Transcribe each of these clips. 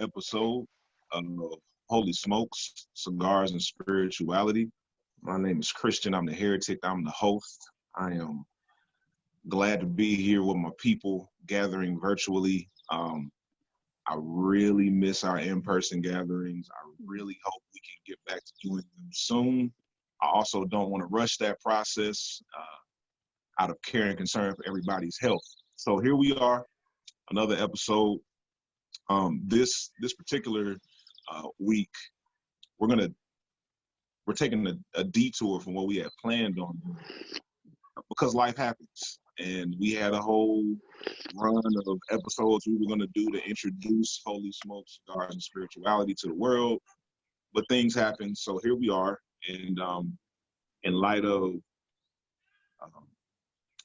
episode of Holy Smokes, Cigars and Spirituality. My name is Kristian. I'm the heretic. I'm the host. I am glad to be here with my people gathering virtually. I really miss our in-person gatherings. I really hope we can get back to doing them soon. I also don't want to rush that process out of care and concern for everybody's health. So here we are, another episode. This particular week, we're taking a detour from what we had planned on because life happens, and we had a whole run of episodes we were going to do to introduce Holy Smokes, Cigars and Spirituality to the world, but things happen. So here we are, and in light of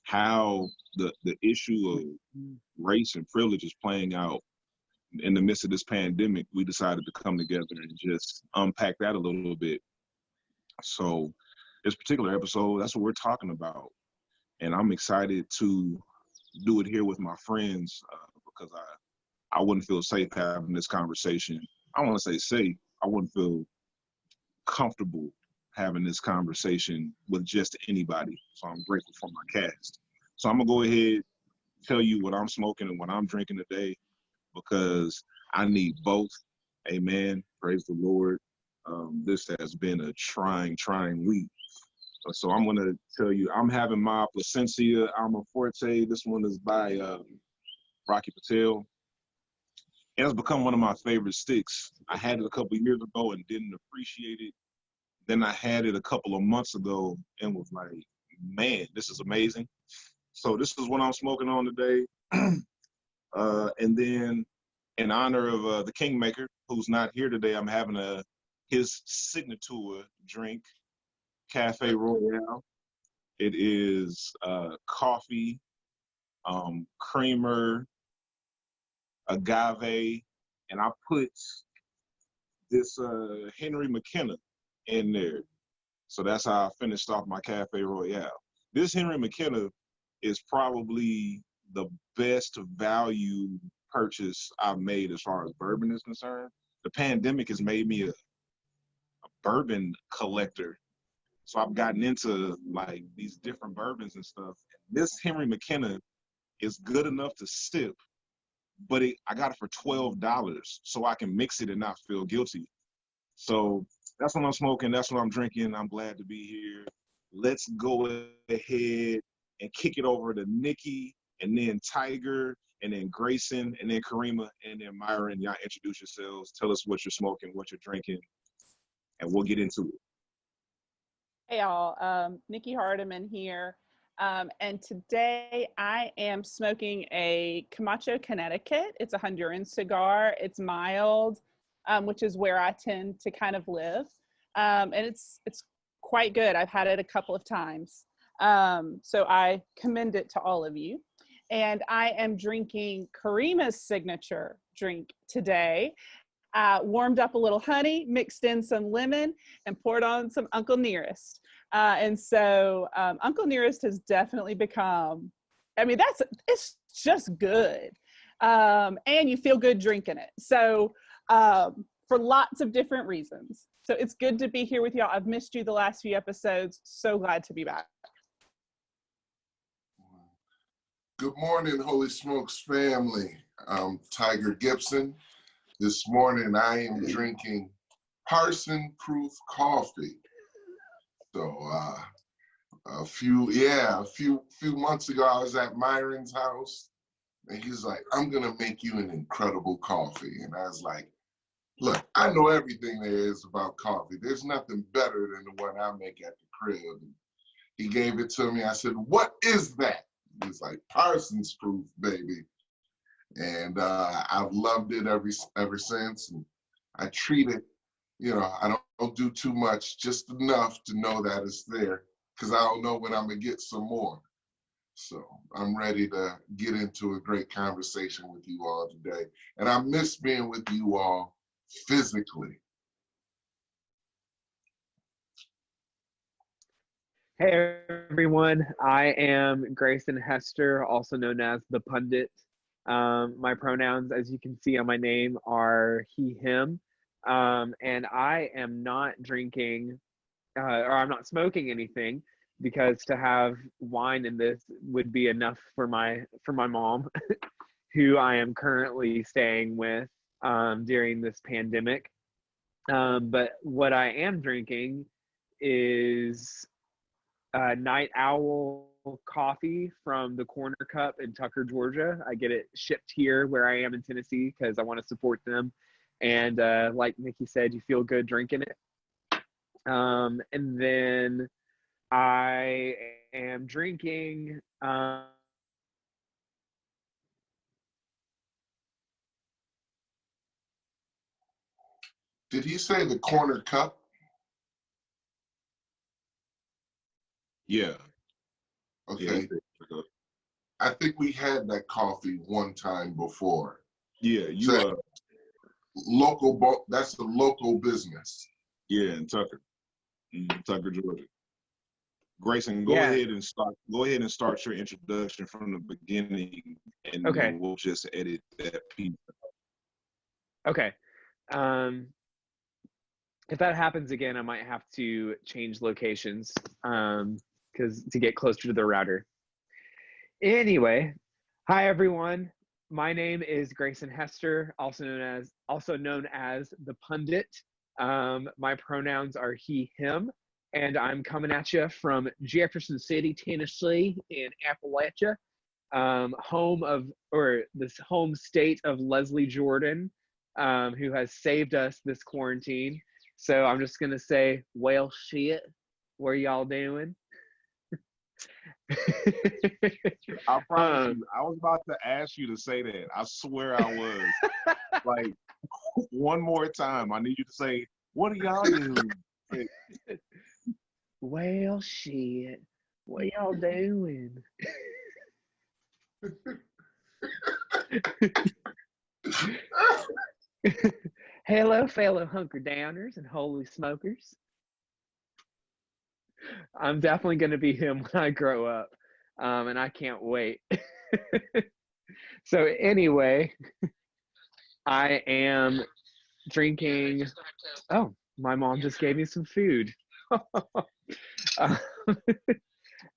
how the issue of race and privilege is playing out in the midst of this pandemic, we decided to come together and just unpack that a little bit. So this particular episode, that's what we're talking about. And I'm excited to do it here with my friends because I wouldn't feel safe having this conversation. I don't want to say safe. I wouldn't feel comfortable having this conversation with just anybody. So I'm grateful for my cast. So I'm going to go ahead, tell you what I'm smoking and what I'm drinking today, because I need both. Amen. Praise the Lord. This has been a trying week. So I'm going to tell you, I'm having my Placencia Alma Forte. This one is by Rocky Patel. It has become one of my favorite sticks. I had it a couple of years ago and didn't appreciate it. Then I had it a couple of months ago and was like, man, this is amazing. So this is what I'm smoking on today. And then in honor of the Kingmaker, who's not here today, I'm having his signature drink, Cafe Royale. It is coffee, creamer, agave, and I put this Henry McKenna in there. So that's how I finished off my Cafe Royale. This Henry McKenna is probably the best value purchase I've made as far as bourbon is concerned. The pandemic has made me a bourbon collector. So I've gotten into like these different bourbons and stuff. This Henry McKenna is good enough to sip, but I got it for $12 so I can mix it and not feel guilty. So that's what I'm smoking. That's what I'm drinking. I'm glad to be here. Let's go ahead and kick it over to Nikki, and then Tiger, and then Grayson, and then Karema, and then Myron. Y'all introduce yourselves. Tell us what you're smoking, what you're drinking, and we'll get into it. Hey y'all, Nikki Hardeman here, and today I am smoking a Camacho Connecticut. It's a Honduran cigar. It's mild, which is where I tend to kind of live, and it's quite good. I've had it a couple of times, so I commend it to all of you. And I am drinking Karema's signature drink today. Warmed up a little honey, mixed in some lemon, and poured on some Uncle Nearest. And so Uncle Nearest has definitely become, I mean, it's just good. And you feel good drinking it. So for lots of different reasons. So it's good to be here with y'all. I've missed you the last few episodes. So glad to be back. Good morning, Holy Smokes family. I'm Tiger Gibson. This morning I am drinking Parson Proof coffee. So a few months ago I was at Myron's house and he's like, I'm gonna make you an incredible coffee. And I was like, look, I know everything there is about coffee. There's nothing better than the one I make at the crib. And he gave it to me. I said, what is that? He's like, Parsons Proof, baby. And I've loved it ever since. And I treat it, I don't do too much, just enough to know that it's there, because I don't know when I'm gonna get some more. So I'm ready to get into a great conversation with you all today. And I miss being with you all physically. Hey everyone, I am Grayson Hester, also known as the Pundit. My pronouns, as you can see on my name, are he, him. And I am not drinking or I'm not smoking anything, because to have wine in this would be enough for my mom, who I am currently staying with during this pandemic. But what I am drinking is Night Owl coffee from the Corner Cup in Tucker, Georgia. I get it shipped here where I am in Tennessee because I want to support them. And like Nikki said, you feel good drinking it. And then I am drinking Did he say the Corner Cup? Yeah. Okay. Yeah. I think we had that coffee one time before. Yeah, So that's the local business. Yeah, in Tucker. Tucker, Georgia. Grayson, go Yeah. ahead and start your introduction from the beginning, and Okay. we'll just edit that piece. Okay. If that happens again, I might have to change locations because to get closer to the router. Anyway, hi everyone. My name is Grayson Hester, also known as the Pundit. My pronouns are he, him, and I'm coming at you from Jefferson City, Tennessee, in Appalachia, home state of Leslie Jordan, who has saved us this quarantine. So I'm just gonna say, well, shit, what are y'all doing? I promise you, I was about to ask you to say that. I swear I was. Like, one more time, I need you to say, what are y'all doing? Well, shit, what y'all doing? Hello, fellow hunker downers and holy smokers. I'm definitely going to be him when I grow up, and I can't wait. So anyway, I am drinking. Oh, my mom just gave me some food. I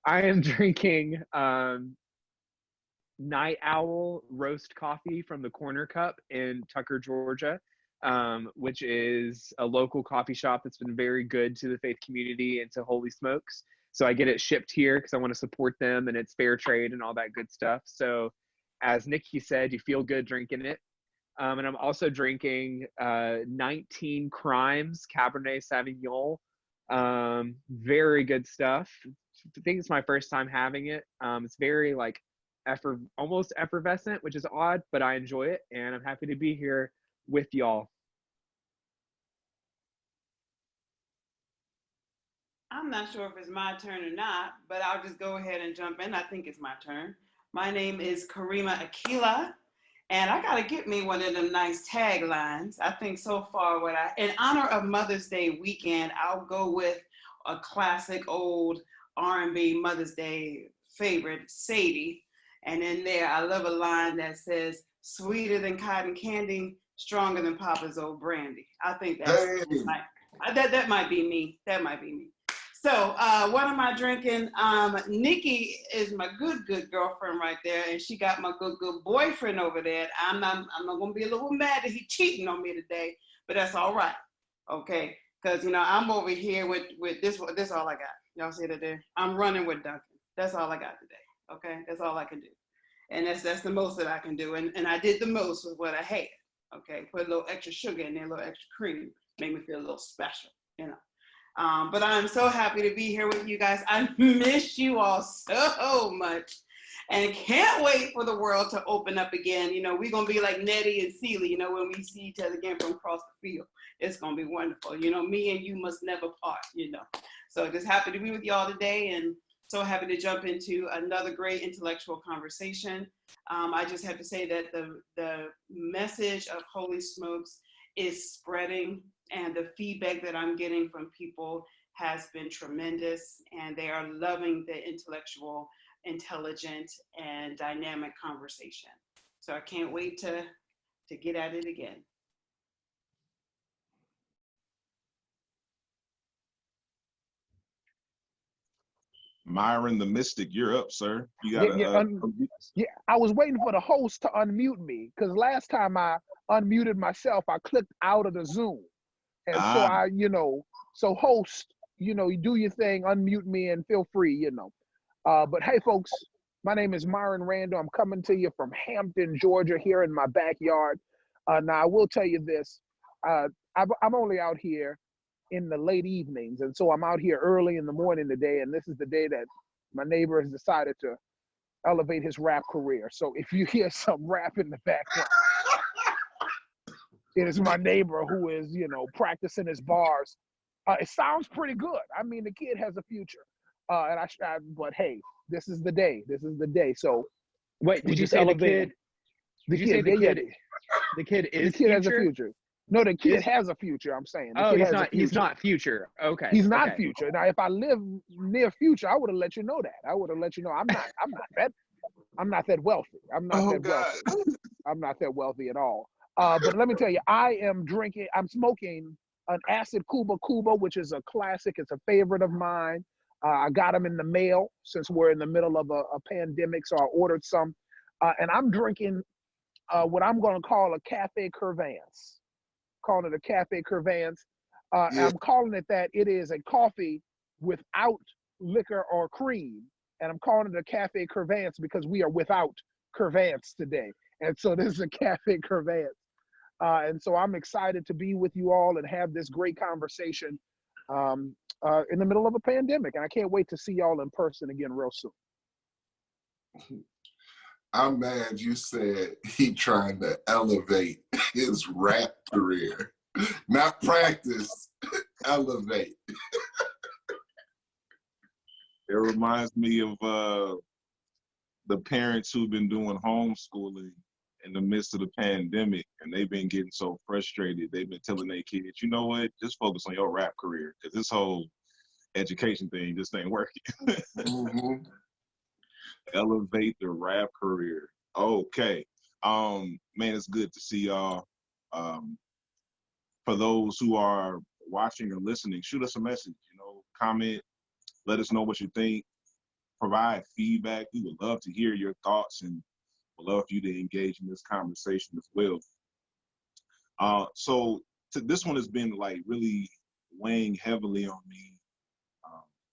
am drinking Night Owl roast coffee from the Corner Cup in Tucker, Georgia, which is a local coffee shop that's been very good to the faith community and to Holy Smokes. So I get it shipped here because I want to support them, and it's fair trade and all that good stuff. So as Nikki said, you feel good drinking it. And I'm also drinking 19 Crimes Cabernet Sauvignon. Very good stuff. I think it's my first time having it. It's very like almost effervescent, which is odd, but I enjoy it, and I'm happy to be here with y'all. I'm not sure if it's my turn or not, but I'll just go ahead and jump in. I think it's my turn. My name is Karema Akilah, and I gotta get me one of them nice taglines. I think so far in honor of Mother's Day weekend, I'll go with a classic old R&B Mother's Day favorite, Sadie. And in there, I love a line that says, sweeter than cotton candy, stronger than Papa's old brandy. I think that might be me. That might be me. So what am I drinking? Nikki is my good girlfriend right there, and she got my good boyfriend over there. I'm not gonna be a little mad that he's cheating on me today, but that's all right, okay? Because I'm over here with this. This all I got. Y'all see that there? I'm running with Duncan. That's all I got today. Okay, that's all I can do, and that's the most that I can do. And I did the most with what I had. Okay, put a little extra sugar in there, a little extra cream, make me feel a little special, But I'm so happy to be here with you guys. I miss you all so much and can't wait for the world to open up again. We're going to be like Nettie and Celie, when we see each other again from across the field. It's going to be wonderful. Me and you must never part, So just happy to be with y'all today, and so happy to jump into another great intellectual conversation. I just have to say that the message of Holy Smokes is spreading, and the feedback that I'm getting from people has been tremendous, and they are loving the intellectual, intelligent, and dynamic conversation. So I can't wait to get at it again. Myron the Mystic, you're up, sir. You gotta yeah, I was waiting for the host to unmute me because last time I unmuted myself, I clicked out of the Zoom. And so I, so host, you do your thing, unmute me and feel free, But hey, folks, my name is Myron Randall. I'm coming to you from Hampton, Georgia, here in my backyard. Now, I will tell you this. I'm only out here in the late evenings. And so I'm out here early in the morning today. And this is the day that my neighbor has decided to elevate his rap career. So if you hear some rap in the background, it is my neighbor who is, practicing his bars. It sounds pretty good. I mean, the kid has a future. But hey, this is the day. This is the day. So wait, did you say the kid? The kid is the kid has a future. No, the kid has a future. I'm saying. He's not future. Okay. He's not future. Now, if I live near future, I would have let you know that. I would have let you know I'm not that wealthy. I'm not that wealthy at all. But let me tell you, I'm smoking an acid Cuba, which is a classic. It's a favorite of mine. I got them in the mail since we're in the middle of a pandemic, so I ordered some. And I'm drinking what I'm going to call a Cafe Curvance. Calling it a Cafe Curvance. I'm calling it that. It is a coffee without liquor or cream. And I'm calling it a Cafe Curvance because we are without Curvance today. And so this is a Cafe Curvance. And so I'm excited to be with you all and have this great conversation in the middle of a pandemic. And I can't wait to see y'all in person again real soon. I'm mad you said he trying to elevate his rap career. Not practice, elevate. It reminds me of the parents who've been doing homeschooling in the midst of the pandemic, and they've been getting so frustrated. They've been telling their kids, you know what, just focus on your rap career, because this whole education thing just ain't working. Mm-hmm. Elevate the rap career. Okay. Man, it's good to see y'all. For those who are watching or listening, shoot us a message, comment, let us know what you think, provide feedback. We would love to hear your thoughts and would love for you to engage in this conversation as well. So this one has been like really weighing heavily on me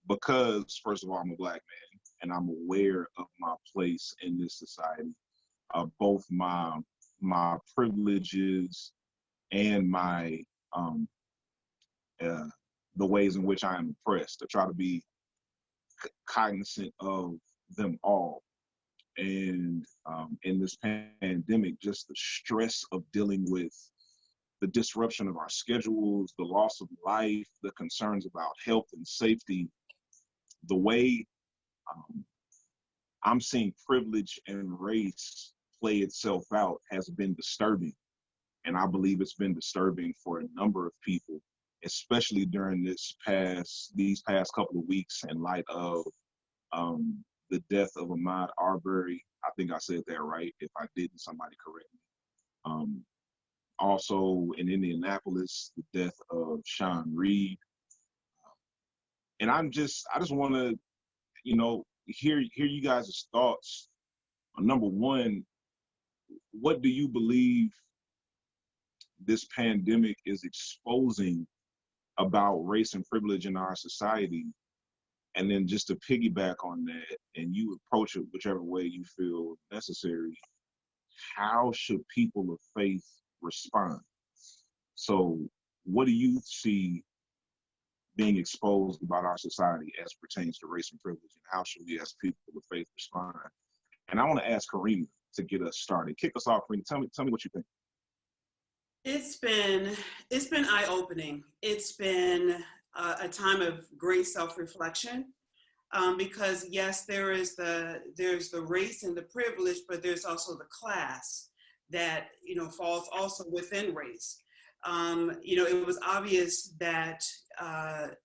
because, first of all, I'm a Black man and I'm aware of my place in this society, both my privileges and my the ways in which I am oppressed. I try to be cognizant of them all. And in this pandemic, just the stress of dealing with the disruption of our schedules, the loss of life, the concerns about health and safety, the way I'm seeing privilege and race play itself out has been disturbing. And I believe it's been disturbing for a number of people, especially during these past couple of weeks in light of the death of Ahmaud Arbery. I think I said that right. If I didn't, somebody correct me. Also in Indianapolis, the death of Sean Reed. And I just want to, hear you guys' thoughts on, number one, what do you believe this pandemic is exposing about race and privilege in our society? And then just to piggyback on that, and you approach it whichever way you feel necessary, how should people of faith respond? So what do you see being exposed about our society as pertains to race and privilege, and how should we as people of faith respond? And I want to ask Karema to get us started. Kick us off, Karema. Tell me what you think. It's been eye-opening. It's been a time of great self-reflection, because yes, there's the race and the privilege, but there's also the class that falls also within race. It was obvious that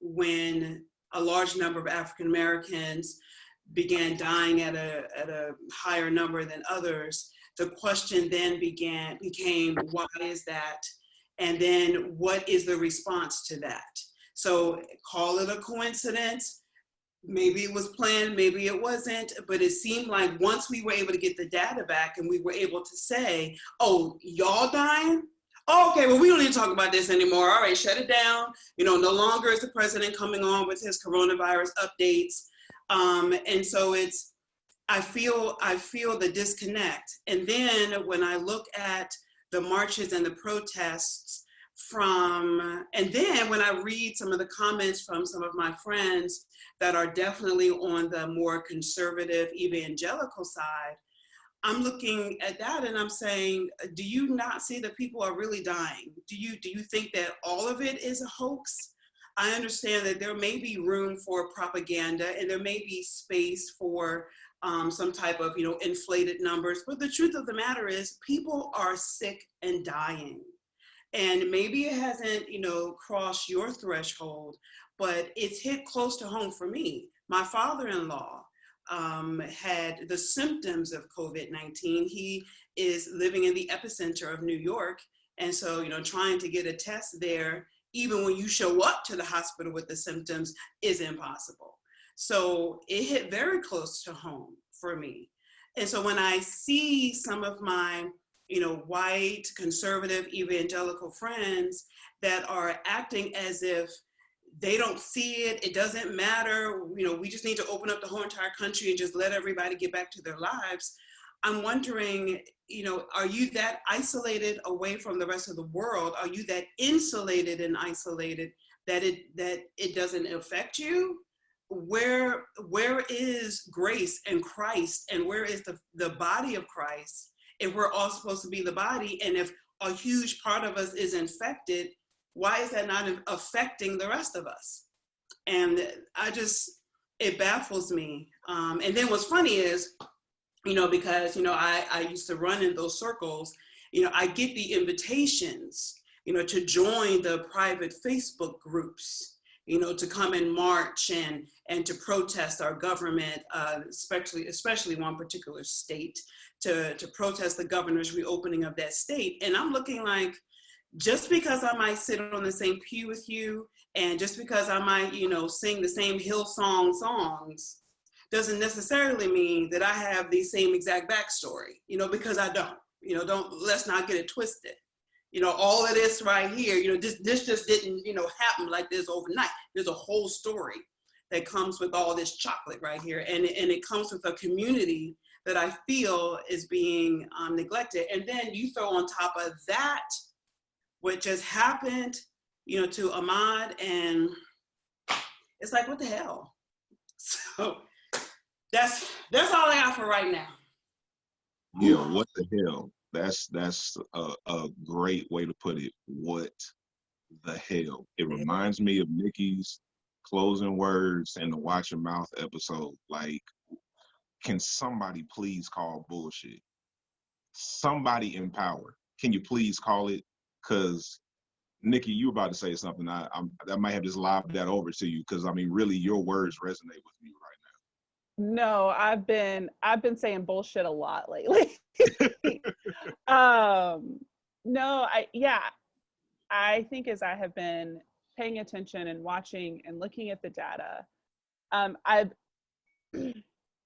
when a large number of African Americans began dying at a higher number than others, the question then became, why is that? And then what is the response to that? So call it a coincidence. Maybe it was planned, maybe it wasn't, but it seemed like once we were able to get the data back and we were able to say, oh, y'all dying? Oh, okay, well, we don't need to talk about this anymore. All right, shut it down. You know, no longer is the president coming on with his coronavirus updates. And so I feel the disconnect. And then when I look at the marches and the protests and then when I read some of the comments from some of my friends that are definitely on the more conservative evangelical side, I'm looking at that and I'm saying, do you not see that people are really dying? Do you think that all of it is a hoax? I understand that there may be room for propaganda and there may be space for some type of, inflated numbers, but the truth of the matter is people are sick and dying. And maybe it hasn't, crossed your threshold, but it's hit close to home for me. My father-in-law had the symptoms of COVID-19. He is living in the epicenter of New York. And so, trying to get a test there, even when you show up to the hospital with the symptoms, is impossible. So it hit very close to home for me. And so when I see some of my white, conservative, evangelical friends that are acting as if they don't see it, it doesn't matter, we just need to open up the whole entire country and just let everybody get back to their lives. I'm wondering, are you that isolated away from the rest of the world? Are you that insulated and isolated that it doesn't affect you? Where is grace and Christ, and where is the body of Christ? If we're all supposed to be the body, and if a huge part of us is infected, why is that not affecting the rest of us? And it baffles me. And then what's funny is, because, I used to run in those circles, I get the invitations, to join the private Facebook groups, to come and march and to protest our government, especially one particular state, to protest the governor's reopening of that state. And I'm looking like, just because I might sit on the same pew with you, and just because I might, sing the same Hillsong songs, doesn't necessarily mean that I have the same exact backstory, because I don't. Let's not get it twisted. All of this right here, this just didn't, happen like this overnight. There's a whole story that comes with all this chocolate right here. And it comes with a community that I feel is being neglected. And then you throw on top of that what just happened, to Ahmad, and it's like, what the hell? So that's all I got for right now. Yeah, what the hell? That's a great way to put it. What the hell? It reminds me of Nikki's closing words in the Watch Your Mouth episode. Like, can somebody please call bullshit? Somebody in power, can you please call it? Because Nikki, you were about to say something. I might have just lobbed that over to you because really your words resonate with me right now. No, I've been saying bullshit a lot lately. No, I think as I have been paying attention and watching and looking at the data,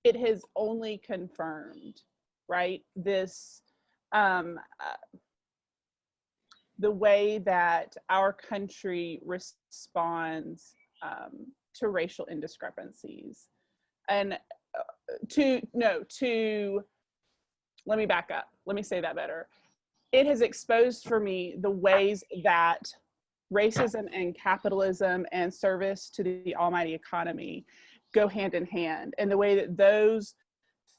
it has only confirmed, right, this the way that our country responds to racial indiscrepancies. And let me back up. Let me say that better. It has exposed for me the ways that racism and capitalism and service to the almighty economy go hand in hand, and the way that those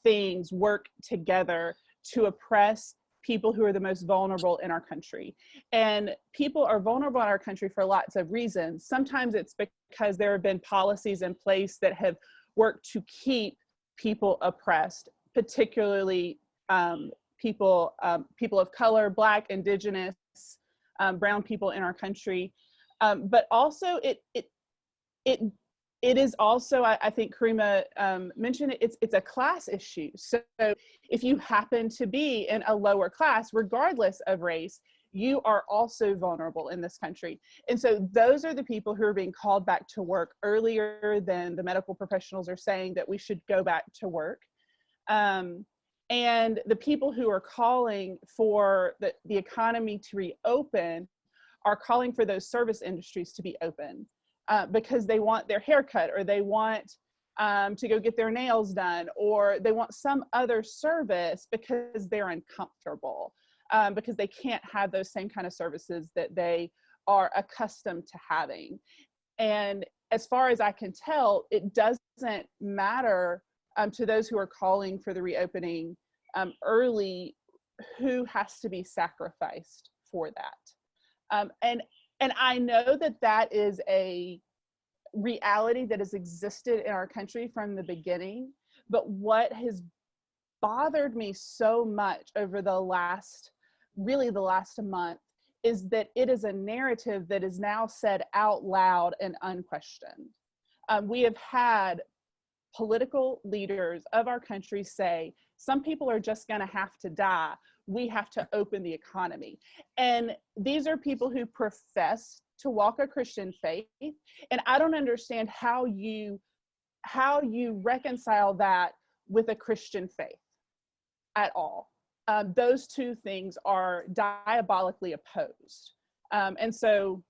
things work together to oppress people who are the most vulnerable in our country. And people are vulnerable in our country for lots of reasons. Sometimes it's because there have been policies in place that have worked to keep people oppressed, particularly people of color, Black, Indigenous, brown people in our country. But also it it is also, I think Karema mentioned it, it's a class issue. So if you happen to be in a lower class, regardless of race, you are also vulnerable in this country. And so those are the people who are being called back to work earlier than the medical professionals are saying that we should go back to work. And the people who are calling for the economy to reopen are calling for those service industries to be open because they want their haircut, or they want to go get their nails done, or they want some other service because they're uncomfortable. Because they can't have those same kind of services that they are accustomed to having. And as far as I can tell, it doesn't matter to those who are calling for the reopening early who has to be sacrificed for that. And I know that that is a reality that has existed in our country from the beginning, but what has bothered me so much over the last month is that it is a narrative that is now said out loud and unquestioned. We have had political leaders of our country say, some people are just going to have to die. We have to open the economy. And these are people who profess to walk a Christian faith. And I don't understand how you reconcile that with a Christian faith at all. Those two things are diabolically opposed. And so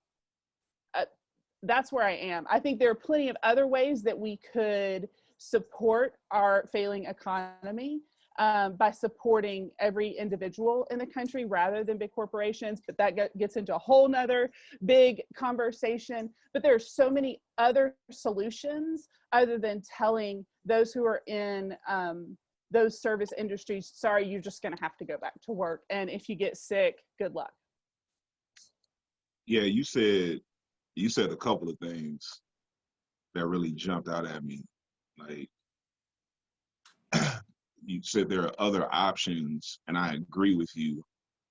that's where I am. I think there are plenty of other ways that we could support our failing economy by supporting every individual in the country rather than big corporations, but that gets into a whole nother big conversation. But there are so many other solutions other than telling those who are in those service industries, sorry, you're just going to have to go back to work. And if you get sick, good luck. Yeah, you said a couple of things that really jumped out at me. Like, you said there are other options, and I agree with you.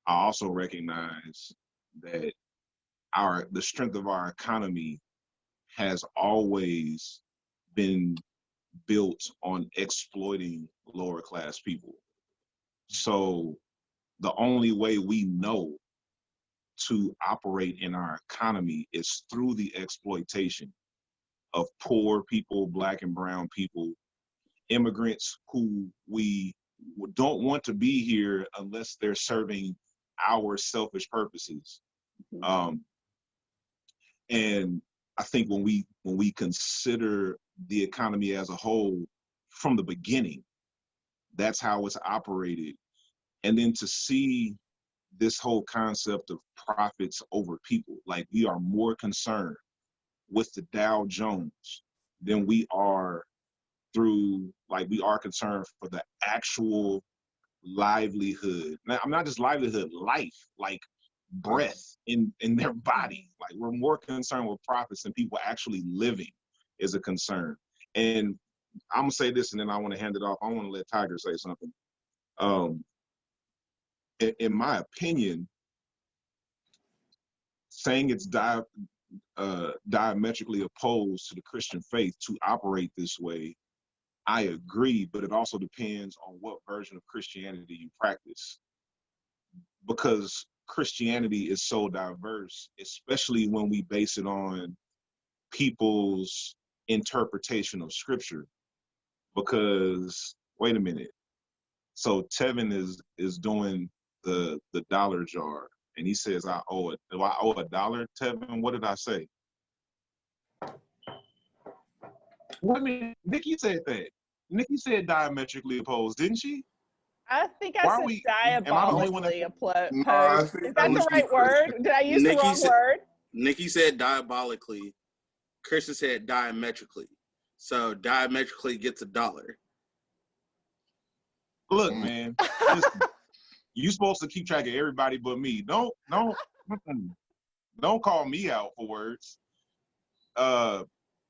I also recognize that the strength of our economy has always been built on exploiting lower class people. So the only way we know to operate in our economy is through the exploitation of poor people, Black and brown people, immigrants who we don't want to be here unless they're serving our selfish purposes. And I think when we consider the economy as a whole from the beginning, that's how it's operated. And then to see this whole concept of profits over people, like we are more concerned with the Dow Jones than we are concerned for the actual livelihood. Now, I'm not just livelihood, life, like breath in their body. Like, we're more concerned with profits than people actually living is a concern. And I'm gonna say this, and then I want to hand it off. I want to let Tiger say something. In my opinion, saying it's diametrically opposed to the Christian faith to operate this way, I agree, but it also depends on what version of Christianity you practice. Because Christianity is so diverse, especially when we base it on people's interpretation of scripture. Because, wait a minute, so Tevin is doing the dollar jar, and he says, I owe it. Do I owe $1, Tevin? What did I say? What do you mean? Nikki said that. Nikki said diametrically opposed, didn't she? I think I said diabolically opposed. Is that the right word? Did I use the wrong word? Nikki said diabolically. Kristian said diametrically. So diametrically gets $1. Look, man, listen, you're supposed to keep track of everybody but me. Don't call me out for words.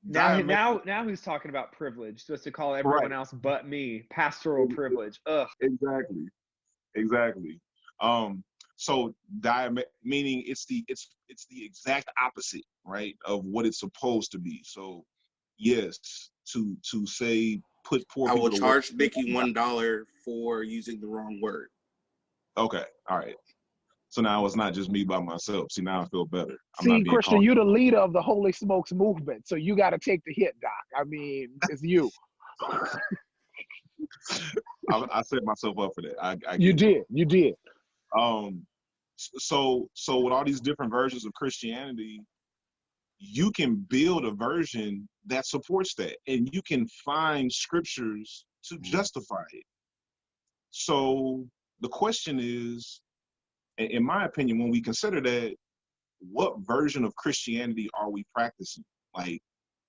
Now he's talking about privilege, just to call everyone else but me pastoral privilege. Ugh. Exactly. So meaning it's the exact opposite, right, of what it's supposed to be. So yes, to say put poor I people will to work. charge Nikki $1 for using the wrong word. Okay, all right. So now it's not just me by myself. See, now I feel better. I'm See, not being Kristian, called. you're the leader of the Holy Smokes movement, so you got to take the hit, Doc. I mean, it's you. I set myself up for that. I You get it. did. You did. So with all these different versions of Christianity, you can build a version that supports that, and you can find scriptures to justify it. So the question is, in my opinion, when we consider that, what version of Christianity are we practicing? Like,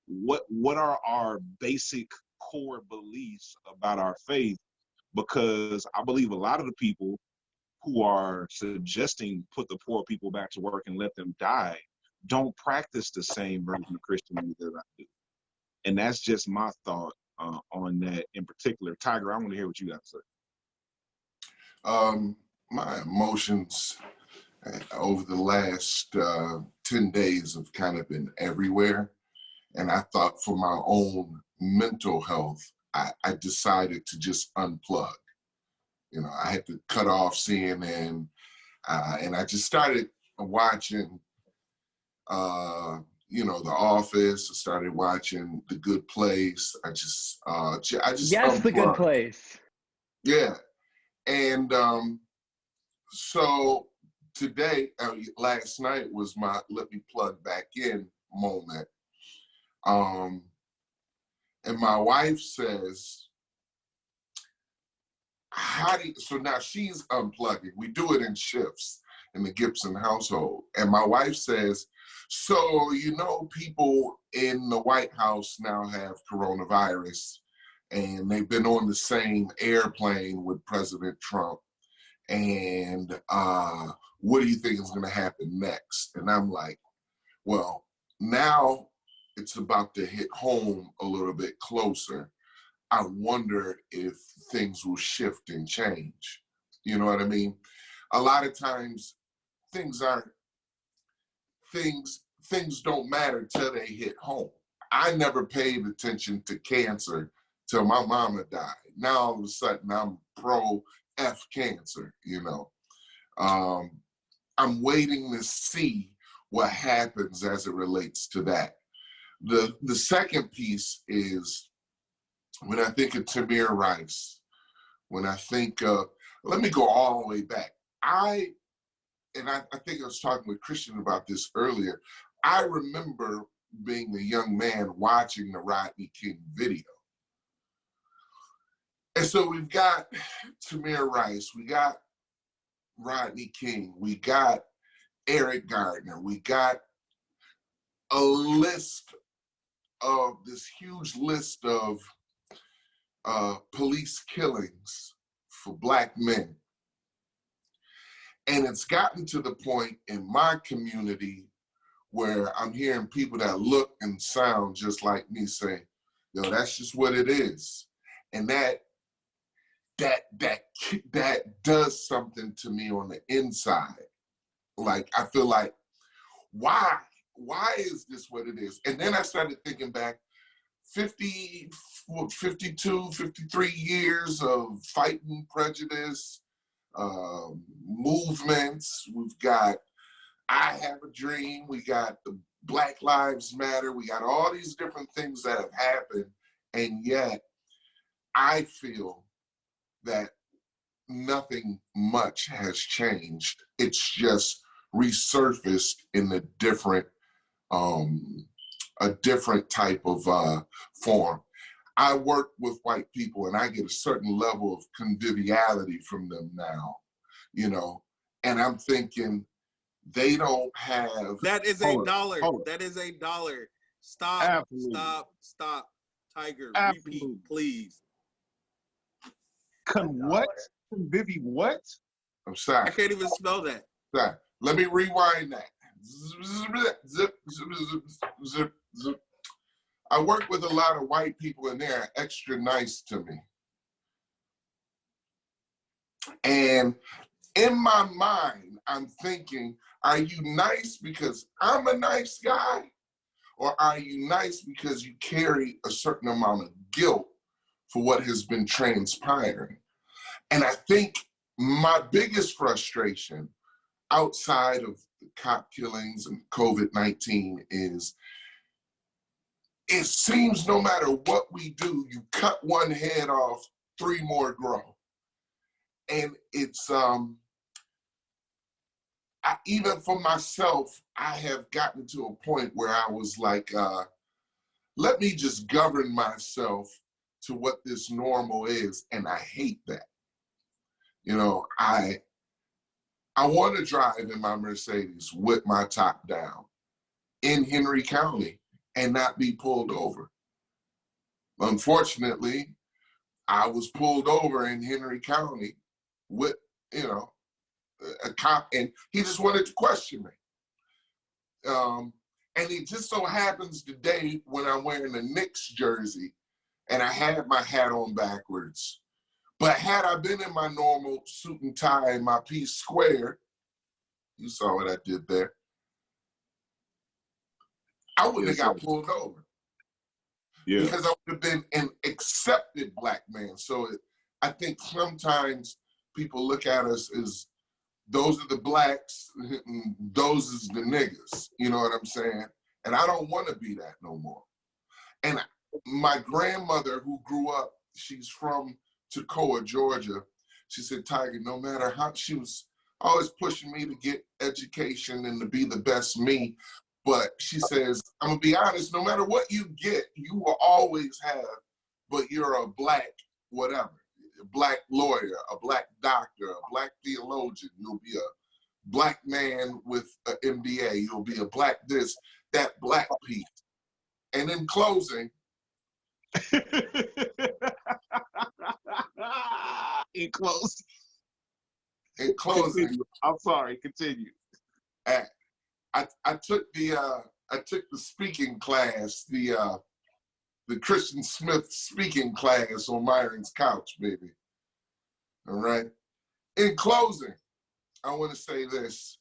what are our basic core beliefs about our faith? Because I believe a lot of the people who are suggesting put the poor people back to work and let them die don't practice the same version of Christianity that I do. And that's just my thought on that in particular. Tiger, I want to hear what you got to say. My emotions over the last 10 days have kind of been everywhere. And I thought for my own mental health, I decided to just unplug. You know, I had to cut off CNN, and I just started watching, you know, The Office. I started watching The Good Place. I just Yes, unplugged. The Good Place. Yeah, and so today, last night was my let me plug back in moment. And my wife says, so now she's unplugging. We do it in shifts in the Gibson household. And my wife says, so, you know, people in the White House now have coronavirus, and they've been on the same airplane with President Trump. And what do you think is going to happen next? And I'm like, well, now it's about to hit home a little bit closer. I wonder if things will shift and change. You know what I mean? A lot of times things don't matter till they hit home. I never paid attention to cancer till my mama died. Now all of a sudden I'm pro F cancer, you know. I'm waiting to see what happens as it relates to that. The second piece is when I think of Tamir Rice, when I think of, let me go all the way back. I think I was talking with Kristian about this earlier. I remember being a young man watching the Rodney King video. And so we've got Tamir Rice, we got Rodney King, we got Eric Gardner, we got a list of this huge list of police killings for Black men. And it's gotten to the point in my community where I'm hearing people that look and sound just like me say, yo, that's just what it is. And that does something to me on the inside. Like, I feel like, why is this what it is? And then I started thinking back, 52, 53 years of fighting prejudice, movements. We've got I Have a Dream. We got the Black Lives Matter. We got all these different things that have happened. And yet I feel that nothing much has changed. It's just resurfaced in a different type of form. I work with white people and I get a certain level of conviviality from them now, you know, and I'm thinking they don't have. That is $1. That is $1. Stop, Absolutely. Stop. Tiger, Absolutely. Repeat, please. What? Convivi what? I'm sorry. I can't even spell that. Sorry. Let me rewind that. Zip, zip. I work with a lot of white people and they're extra nice to me. And in my mind, I'm thinking, are you nice because I'm a nice guy? Or are you nice because you carry a certain amount of guilt for what has been transpiring? And I think my biggest frustration outside of the cop killings and COVID-19 is it seems no matter what we do, you cut one head off, 3 more grow. And it's, even for myself, I have gotten to a point where I was like, let me just govern myself to what this normal is. And I hate that. You know, I want to drive in my Mercedes with my top down in Henry County and not be pulled over. Unfortunately, I was pulled over in Henry County with, you know, a cop, and he just wanted to question me. And it just so happens today when I'm wearing a Knicks jersey and I had my hat on backwards. But had I been in my normal suit and tie and my piece square, you saw what I did there, I wouldn't have got pulled over. Yeah. Because I would have been an accepted black man. So I think sometimes people look at us as those are the blacks, and those is the niggas, you know what I'm saying? And I don't want to be that no more. And my grandmother who grew up, she's from Toccoa, Georgia. She said, Tiger, no matter how, she was always pushing me to get education and to be the best me. But she says, I'm gonna be honest, no matter what you get, you will always have, but you're a black whatever, a black lawyer, a black doctor, a black theologian. You'll be a black man with an MBA. You'll be a black this, that black piece. And in closing, in closing, continue. I'm sorry, continue. I took the speaking class, the Kristian Smith speaking class on Myron's couch, baby. All right. In closing, I want to say this.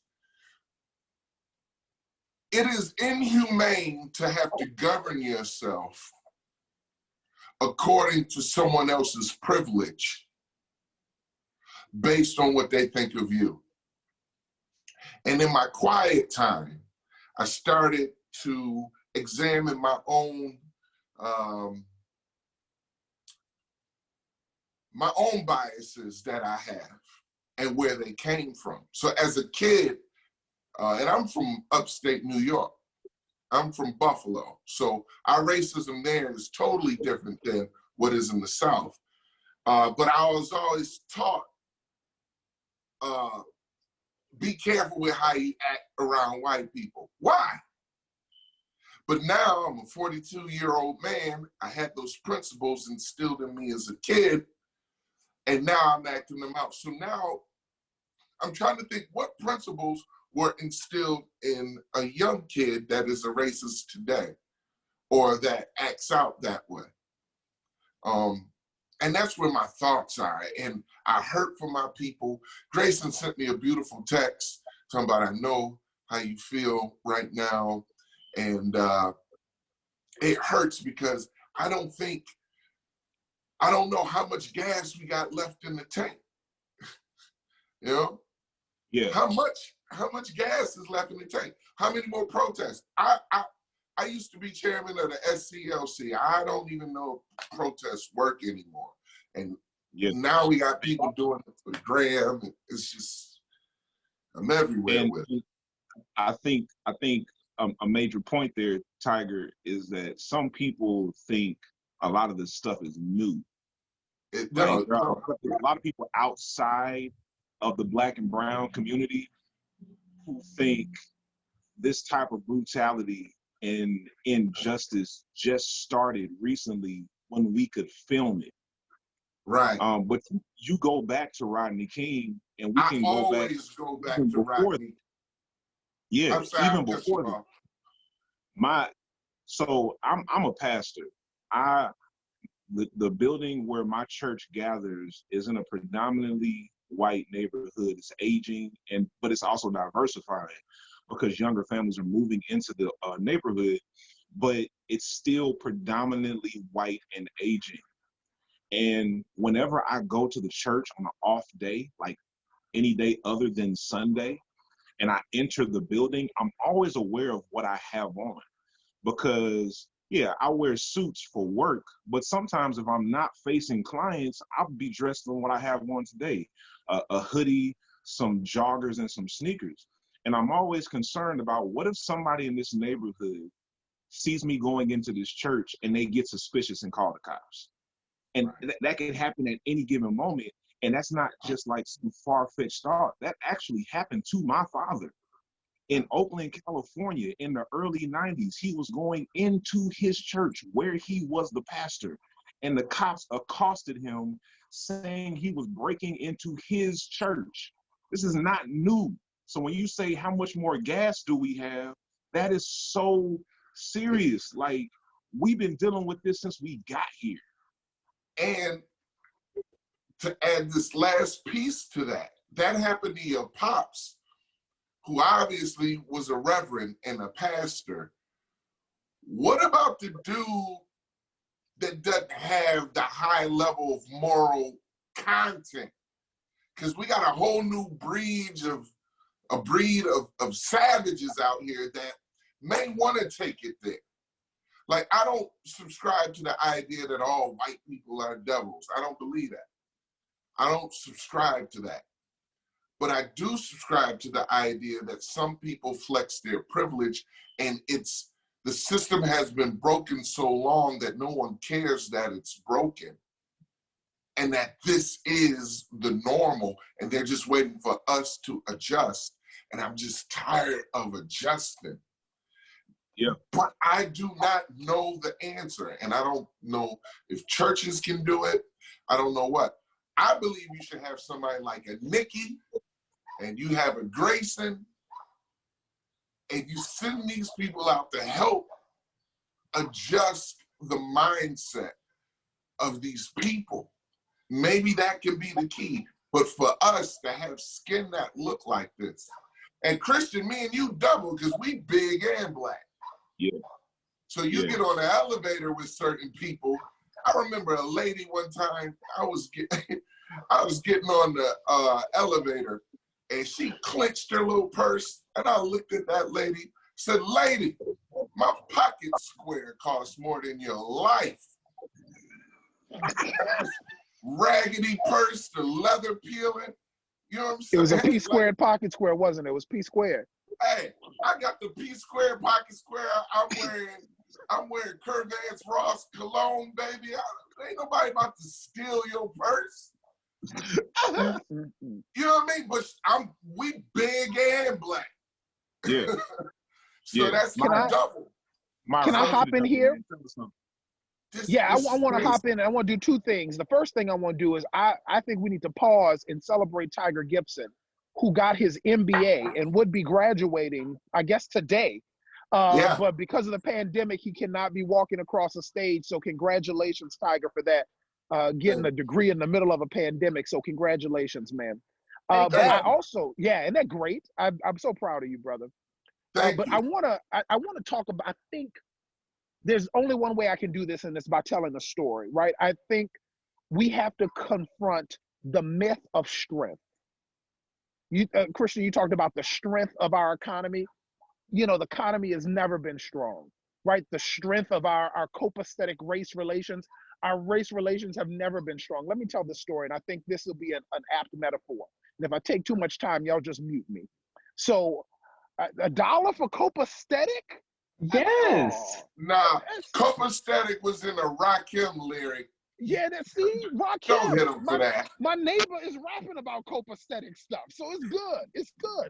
It is inhumane to have to govern yourself according to someone else's privilege based on what they think of you. And in my quiet time, I started to examine my own biases that I have and where they came from. So as a kid, and I'm from upstate New York, I'm from Buffalo. So our racism there is totally different than what is in the South. But I was always taught, be careful with how you act around white people. Why? But now I'm a 42-year-old man. I had those principles instilled in me as a kid, and now I'm acting them out. So now I'm trying to think what principles were instilled in a young kid that is a racist today or that acts out that way. And that's where my thoughts are. And I hurt for my people. Grayson sent me a beautiful text talking about, I know how you feel right now. And it hurts because I don't know how much gas we got left in the tank. You know? Yeah. How much gas is left in the tank? How many more protests? I used to be chairman of the SCLC. I don't even know if protests work anymore. And now we got people doing it for Graham. It's just, I'm everywhere with it. I think a major point there, Tiger, is that some people think a lot of this stuff is new. A lot of people outside of the Black and brown community who think this type of brutality and injustice just started recently when we could film it. Right. But you go back to Rodney King, and we can go back to Rodney. Yeah, even before that. So I'm a pastor. The building where my church gathers is in a predominantly white neighborhood. It's aging, but it's also diversifying because younger families are moving into the neighborhood. but it's still predominantly white and Asian. And whenever I go to the church on an off day, like any day other than Sunday, and I enter the building, I'm always aware of what I have on. Because, yeah, I wear suits for work, but sometimes if I'm not facing clients, I'll be dressed in what I have on today, a hoodie, some joggers, and some sneakers. And I'm always concerned about, what if somebody in this neighborhood sees me going into this church and they get suspicious and call the cops? And that can happen at any given moment. And that's not just like some far-fetched thought. That actually happened to my father. In Oakland, California, in the early 90s, he was going into his church where he was the pastor, and the cops accosted him saying he was breaking into his church. This is not new. So when you say how much more gas do we have, that is so serious. Like, we've been dealing with this since we got here. And to add this last piece to that, that happened to your pops, who obviously was a reverend and a pastor. What about the dude that doesn't have the high level of moral content? Because we got a whole new breed of savages out here that may want to take it there. Like, I don't subscribe to the idea that all white people are devils. I don't believe that. I don't subscribe to that. But I do subscribe to the idea that some people flex their privilege, and the system has been broken so long that no one cares that it's broken, and that this is the normal, and they're just waiting for us to adjust. And I'm just tired of adjusting. Yeah. But I do not know the answer, and I don't know if churches can do it. I don't know what. I believe you should have somebody like a Nikki, and you have a Grayson, and you send these people out to help adjust the mindset of these people. Maybe that can be the key. But for us to have skin that look like this, and Kristian, me and you double, because we big and black. Yeah. So you get on the elevator with certain people. I remember a lady one time, I was getting on the elevator, and she clenched her little purse, and I looked at that lady, said, "Lady, my pocket square costs more than your life." Raggedy purse, the leather peeling. You know what I'm saying? It was a P squared pocket square, wasn't it? It was P squared. Hey, I got the P square pocket square. I'm wearing Curvance Ross cologne, baby. Ain't nobody about to steal your purse. You know what I mean? But we big and black. Yeah. So that's my double. Can I hop in here? I want to hop in. I want to do two things. The first thing I want to do is I think we need to pause and celebrate Tiger Gibson, who got his MBA and would be graduating, I guess, today. But because of the pandemic, he cannot be walking across the stage. So congratulations, Tiger, for that. Getting a degree in the middle of a pandemic. So congratulations, man. But I also, isn't that great? I'm so proud of you, brother. But I want to talk about, I think there's only one way I can do this, and it's by telling a story, right? I think we have to confront the myth of strength. Kristian, you talked about the strength of our economy. You know, the economy has never been strong, right? The strength of our copacetic race relations, our race relations have never been strong. Let me tell the story, and I think this will be an apt metaphor. And if I take too much time, y'all just mute me. So, $1 for copacetic? Yes. Nah, copacetic was in a Rakim lyric. Yeah, see, Rakim. Don't hit him for that. My neighbor is rapping about copacetic stuff, so it's good. It's good.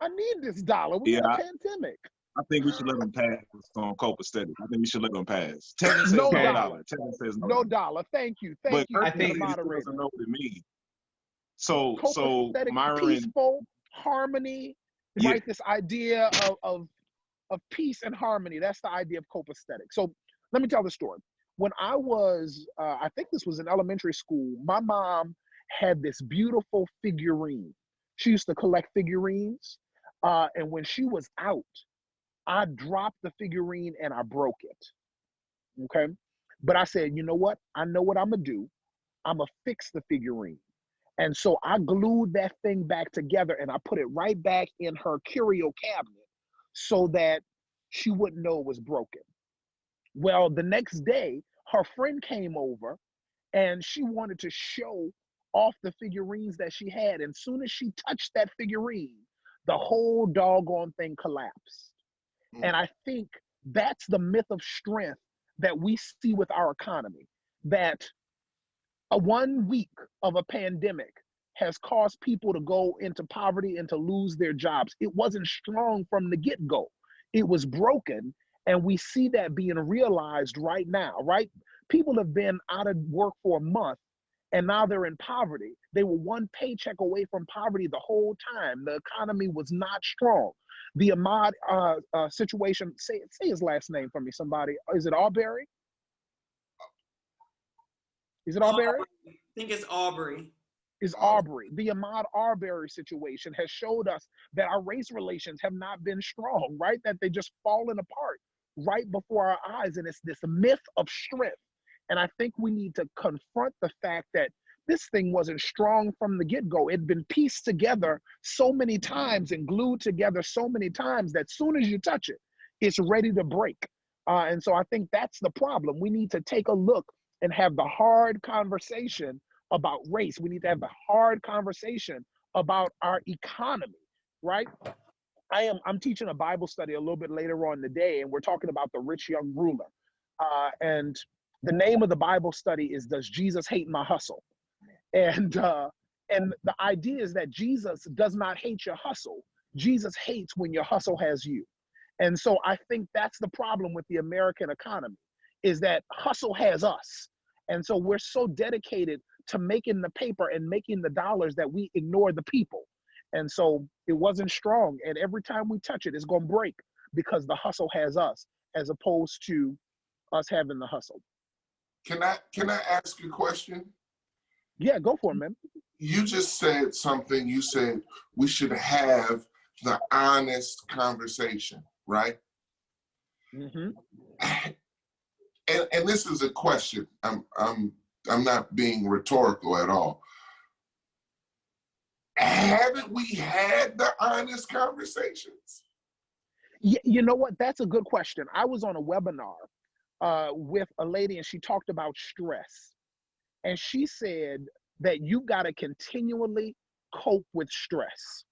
I need this dollar. We're in a pandemic. I think we should let them pass on copacetic. I think we should let them pass. Tevin says no $1. dollar. Tevin says no dollar. Thank you. Thank you. I think moderator doesn't know what it means. So Myron, peaceful harmony, right? This idea of peace and harmony. That's the idea of copacetic. So let me tell the story. When I was, I think this was in elementary school, my mom had this beautiful figurine. She used to collect figurines. And when she was out, I dropped the figurine and I broke it. Okay. But I said, you know what? I know what I'm going to do. I'm going to fix the figurine. And so I glued that thing back together and I put it right back in her curio cabinet so that she wouldn't know it was broken. Well, the next day, her friend came over and she wanted to show off the figurines that she had. And as soon as she touched that figurine, the whole doggone thing collapsed. And I think that's the myth of strength that we see with our economy, that a 1 week of a pandemic has caused people to go into poverty and to lose their jobs. It wasn't strong from the get-go. It was broken, and we see that being realized right now, right? People have been out of work for a month, and now they're in poverty. They were one paycheck away from poverty the whole time. The economy was not strong. The Ahmad situation, say his last name for me, somebody. Is it Arbery? Is it Arbery? I think it's Aubrey. Is Aubrey. The Ahmad Arbery situation has showed us that our race relations have not been strong, right? That they just fallen apart right before our eyes. And it's this myth of strength. And I think we need to confront the fact that this thing wasn't strong from the get-go. It'd been pieced together so many times and glued together so many times that soon as you touch it, it's ready to break. And so I think that's the problem. We need to take a look and have the hard conversation about race. We need to have the hard conversation about our economy, right? I'm teaching a Bible study a little bit later on today, and we're talking about the rich young ruler. And the name of the Bible study is, Does Jesus Hate My Hustle? And the idea is that Jesus does not hate your hustle. Jesus hates when your hustle has you. And so I think that's the problem with the American economy, is that hustle has us. And so we're so dedicated to making the paper and making the dollars that we ignore the people. And so it wasn't strong. And every time we touch it, it's going to break because the hustle has us as opposed to us having the hustle. Can I ask a question? Yeah, go for it, man. You just said something. You said we should have the honest conversation, right? Mm-hmm. And this is a question. I'm not being rhetorical at all. Haven't we had the honest conversations? You know what? That's a good question. I was on a webinar with a lady, and she talked about stress. And she said that you got to continually cope with stress,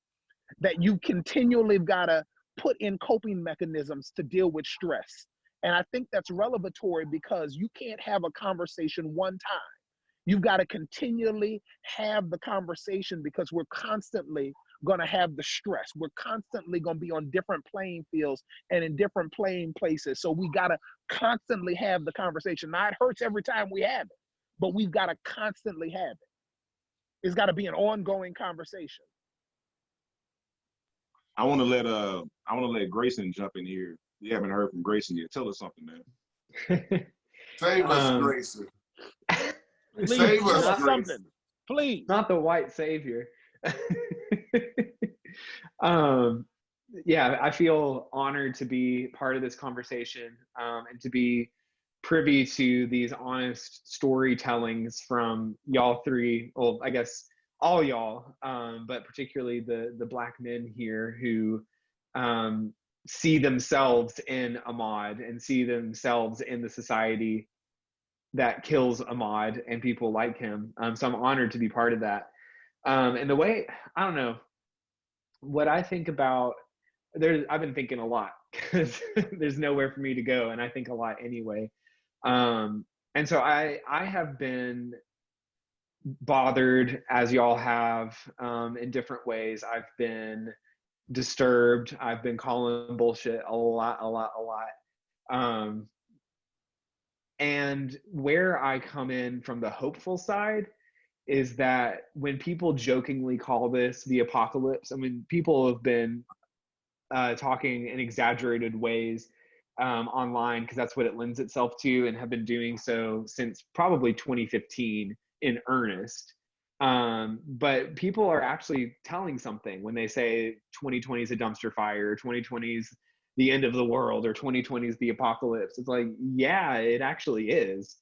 that you continually got to put in coping mechanisms to deal with stress. And I think that's revelatory because you can't have a conversation one time. You've got to continually have the conversation because we're constantly going to have the stress. We're constantly going to be on different playing fields and in different playing places. So we got to constantly have the conversation. Now, it hurts every time we have it, but we've got to constantly have it. It's got to be an ongoing conversation. I want to let Grayson jump in here. We haven't heard from Grayson yet. Tell us something, man. Save us, Grayson. Please, Save us, something. Grayson. Please. Not the white savior. Yeah, I feel honored to be part of this conversation and to be privy to these honest storytellings from y'all three. Well, I guess all y'all, but particularly the Black men here who see themselves in Ahmad and see themselves in the society that kills Ahmad and people like him. So I'm honored to be part of that. And the way, I don't know, what I think about, I've been thinking a lot because there's nowhere for me to go, and I think a lot anyway. And so I have been bothered, as y'all have, in different ways. I've been disturbed. I've been calling bullshit a lot. And where I come in from the hopeful side is that when people jokingly call this the apocalypse, I mean, people have been talking in exaggerated ways online because that's what it lends itself to, and have been doing so since probably 2015 in earnest. But people are actually telling something when they say 2020 is a dumpster fire, 2020 is the end of the world or 2020 is the apocalypse. It's like, yeah, it actually is.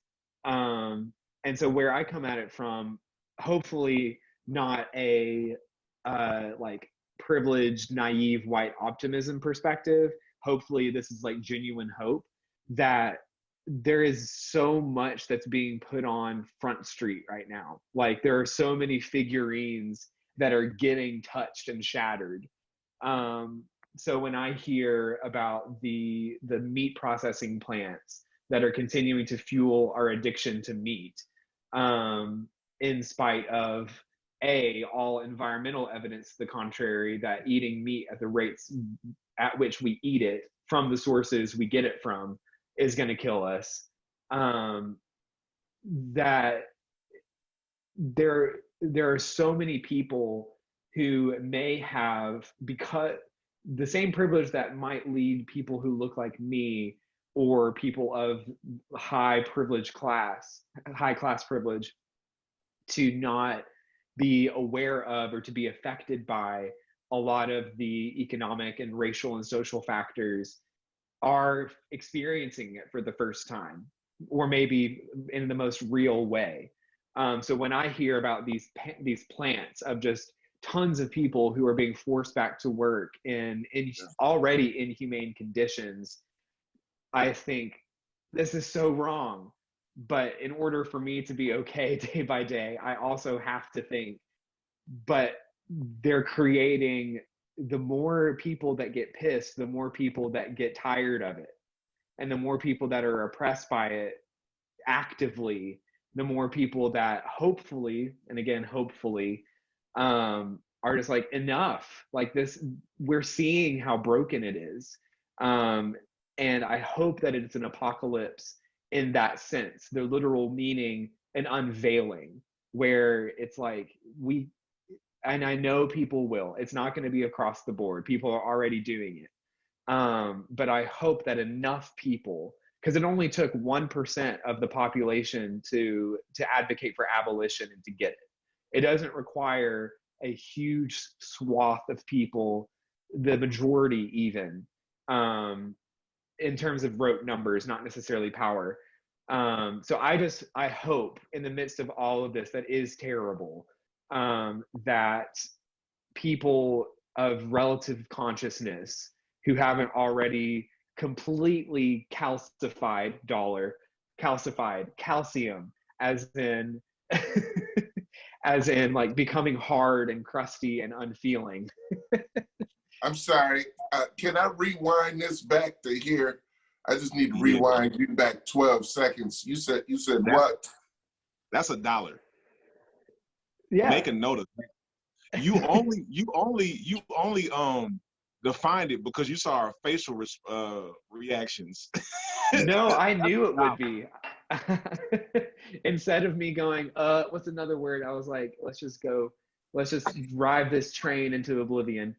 And so where I come at it from, hopefully not a like privileged, naive, white optimism perspective. Hopefully this is like genuine hope that there is so much that's being put on Front Street right now. Like there are so many figurines that are getting touched and shattered. So when I hear about the meat processing plants that are continuing to fuel our addiction to meat, in spite of all environmental evidence to the contrary, that eating meat at the rates at which we eat it from the sources we get it from is going to kill us, that there are so many people who may have, because the same privilege that might lead people who look like me or people of high class privilege to not be aware of or to be affected by a lot of the economic and racial and social factors, are experiencing it for the first time, or maybe in the most real way. So when I hear about these plants of just tons of people who are being forced back to work in already inhumane conditions, I think this is so wrong. But in order for me to be okay day by day, I also have to think, but they're creating, the more people that get pissed, the more people that get tired of it. And the more people that are oppressed by it actively, the more people that hopefully, and again, hopefully, are just like, enough. Like this, we're seeing how broken it is. And I hope that it's an apocalypse in that sense, the literal meaning, an unveiling, where it's like and I know people will, it's not going to be across the board. People are already doing it. But I hope that enough people, because it only took 1% of the population to advocate for abolition and to get it. It doesn't require a huge swath of people, the majority even, in terms of rote numbers, not necessarily power. So I hope in the midst of all of this that is terrible, that people of relative consciousness who haven't already completely calcified calcium, as in as in like becoming hard and crusty and unfeeling. I'm sorry. Can I rewind this back to here? I just need to rewind you back 12 seconds. You said what? That's $1. Yeah. Make a note of that. You only defined it because you saw our facial reactions. No, I knew it would be. Instead of me going, what's another word? I was like, let's just drive this train into oblivion.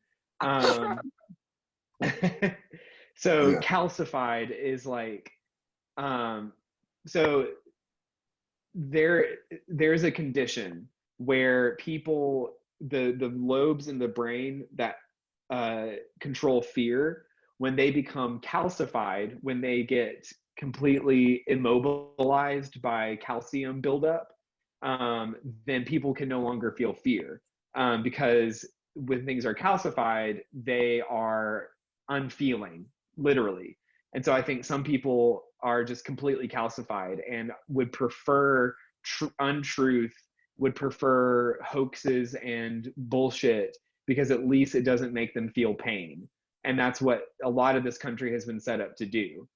So calcified is like, so there's a condition where people, the lobes in the brain that control fear, when they become calcified, when they get completely immobilized by calcium buildup, then people can no longer feel fear, because when things are calcified, they are unfeeling, literally. And so I think some people are just completely calcified and would prefer untruth, would prefer hoaxes and bullshit, because at least it doesn't make them feel pain. And that's what a lot of this country has been set up to do.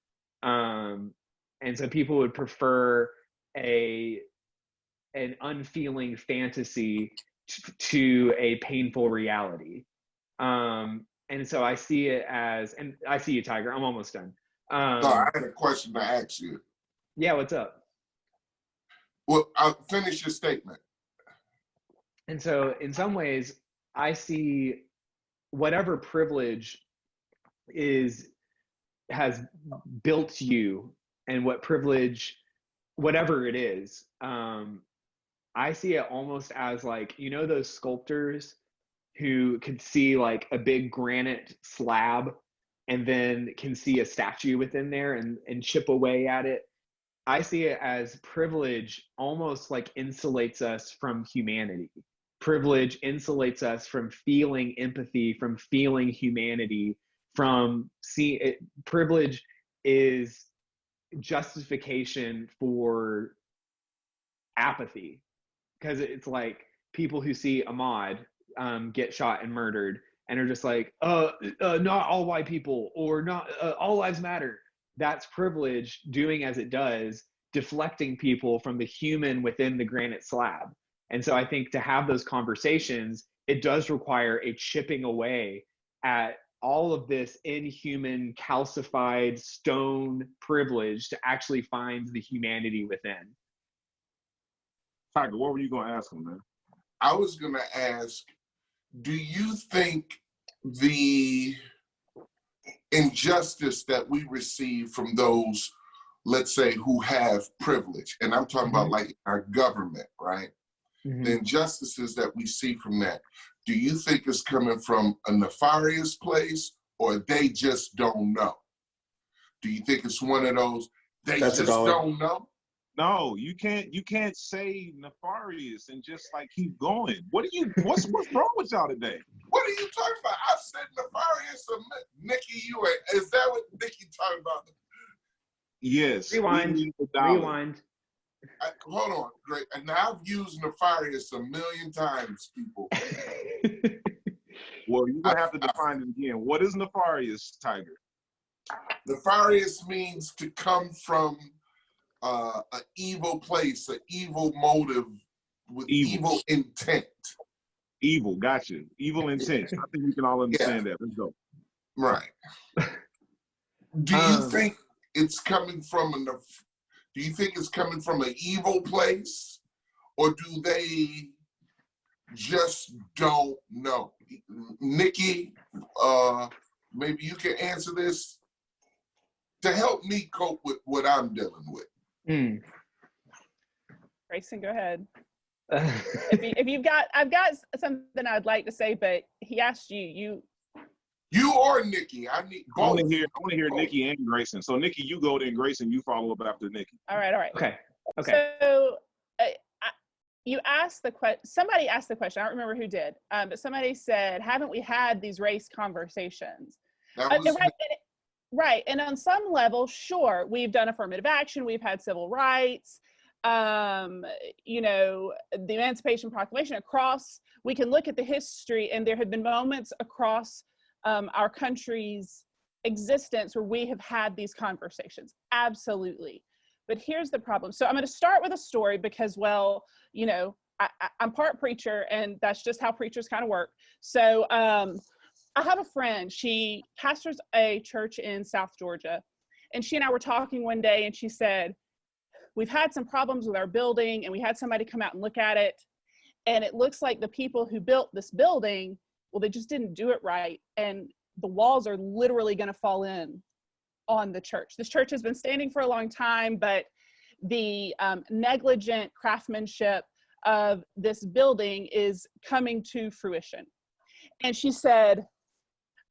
And so people would prefer an unfeeling fantasy to a painful reality. And so I see it as, and I see you, Tiger, I'm almost done. No, I had a question to ask you. Yeah, what's up? Well, I'll finish your statement. And so in some ways, I see whatever privilege has built you, and what privilege, whatever it is, I see it almost as like, you know, those sculptors who could see like a big granite slab and then can see a statue within there and chip away at it. I see it as privilege almost like insulates us from humanity. Privilege insulates us from feeling empathy, from feeling humanity, from seeing it. Privilege is justification for apathy, because it's like people who see Ahmaud get shot and murdered and are just like, not all white people, or not all lives matter. That's privilege doing as it does, deflecting people from the human within the granite slab. And so I think to have those conversations, it does require a chipping away at all of this inhuman, calcified stone privilege to actually find the humanity within. Tiger, what were you going to ask him, man? I was going to ask, do you think the injustice that we receive from those, let's say, who have privilege, and I'm talking about like our government, right? The injustices that we see from that, do you think it's coming from a nefarious place, or they just don't know? Do you think it's one of those, they just don't know? No, you can't say nefarious and just like keep going. What's wrong with y'all today? What are you talking about? I said nefarious. Nikki, is that what Nikki talking about? Yes. Rewind. Hold on, great. And I've used nefarious a million times, people. Well, you're gonna have to define it again. What is nefarious, Tiger? Nefarious means to come from an evil place, an evil motive, with evil intent. Evil, gotcha. Evil intent. I think we can all understand that. Let's go. Right. Do you think it's coming from do you think it's coming from an evil place, or do they just don't know? Nikki, maybe you can answer this to help me cope with what I'm dealing with. Grayson, go ahead. if you've got, I've got something I'd like to say, but he asked you or Nikki. I need both. I want to hear Nikki and Grayson. So Nikki, you go, then Grayson, you follow up after Nikki. All right. Okay. So you asked the question. Somebody asked the question. I don't remember who did, but somebody said, "Haven't we had these race conversations?" Right. And on some level, sure, we've done affirmative action. We've had civil rights. You know, the Emancipation Proclamation across. We can look at the history, and there have been moments across our country's existence where we have had these conversations. Absolutely. But here's the problem. So I'm going to start with a story because, well, you know, I'm part preacher, and that's just how preachers kind of work. So I have a friend. She pastors a church in South Georgia, and she and I were talking one day, and she said, we've had some problems with our building, and we had somebody come out and look at it, and it looks like the people who built this building, well, they just didn't do it right, and the walls are literally going to fall in on the church. This church has been standing for a long time, but the negligent craftsmanship of this building is coming to fruition. And she said,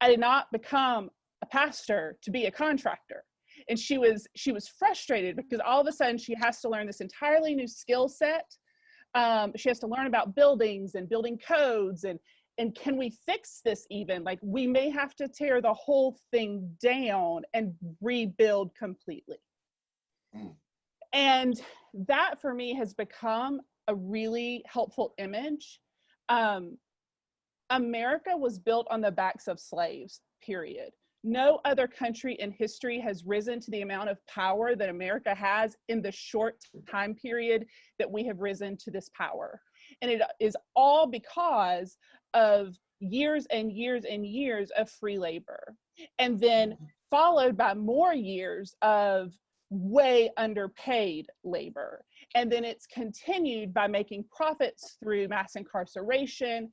I did not become a pastor to be a contractor. And she was frustrated because all of a sudden she has to learn this entirely new skill set. She has to learn about buildings and building codes, and can we fix this even? Like, we may have to tear the whole thing down and rebuild completely. And that for me has become a really helpful image. America was built on the backs of slaves, period. No other country in history has risen to the amount of power that America has in the short time period that we have risen to this power. And it is all because of years and years and years of free labor, and then followed by more years of way underpaid labor. And then it's continued by making profits through mass incarceration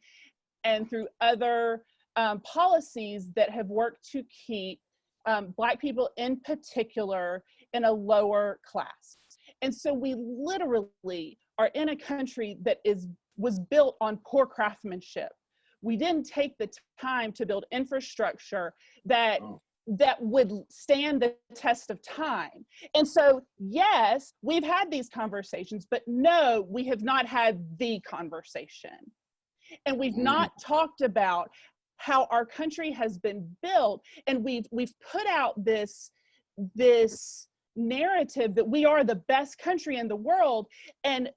and through other policies that have worked to keep Black people in particular in a lower class. And so we literally are in a country that was built on poor craftsmanship. We didn't take the time to build infrastructure that that would stand the test of time. And so, yes, we've had these conversations, but no, we have not had the conversation. And we've not talked about how our country has been built, and we've put out this narrative that we are the best country in the world, and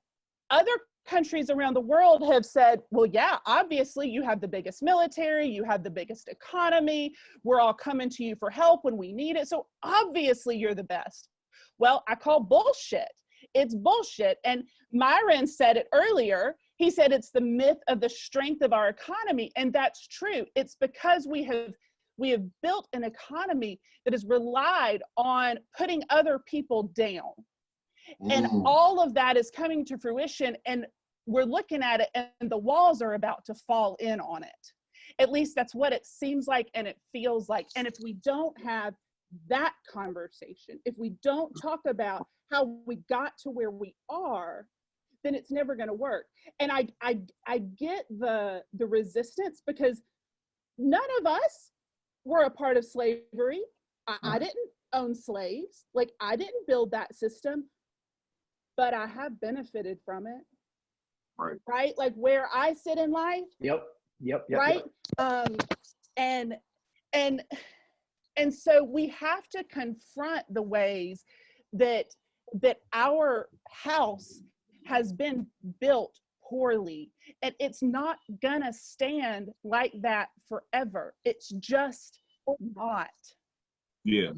other countries around the world have said, well, yeah, obviously you have the biggest military, you have the biggest economy, we're all coming to you for help when we need it, so obviously you're the best. Well, I call bullshit. It's bullshit. And Myron said it earlier. He said it's the myth of the strength of our economy, and that's true. It's because we have built an economy that has relied on putting other people down. And all of that is coming to fruition, and we're looking at it and the walls are about to fall in on it. At least that's what it seems like and it feels like. And if we don't have that conversation, if we don't talk about how we got to where we are, then it's never going to work. And I get the resistance, because none of us were a part of slavery. I didn't own slaves. Like, I didn't build that system, but I have benefited from it. Right? Like, where I sit in life. Yep. Right? And so we have to confront the ways that our house has been built poorly, and it's not gonna stand like that forever. It's just not. Yeah.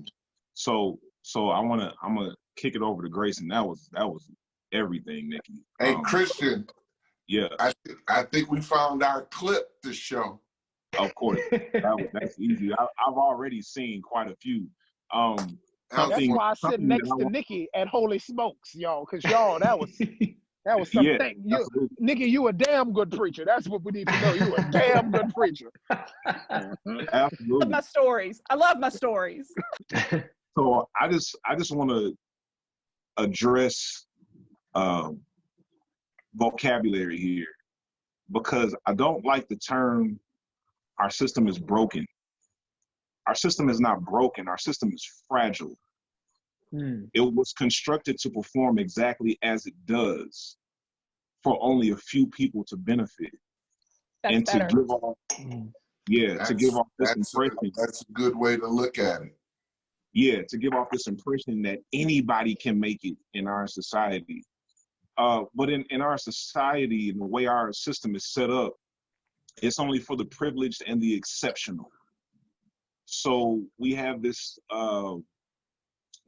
So I'm gonna kick it over to Grayson. That was everything, Nikki. Hey, Kristian. Yeah. I think we found our clip to show. Of course. That's easy. I've already seen quite a few. That's why I sit next to Nikki at Holy Smokes, y'all, because y'all, that was something. Yeah, Nikki, you a damn good preacher. That's what we need to know. You a damn good preacher. Absolutely. I love my stories. I love my stories. So I just want to address vocabulary here, because I don't like the term our system is broken. Our system is not broken. Our system is fragile. It was constructed to perform exactly as it does for only a few people to benefit. That's better. To give off, to give off this impression. That's a good way to look at it. Yeah, to give off this impression that anybody can make it in our society. But in our society, and the way our system is set up, it's only for the privileged and the exceptional. So we have this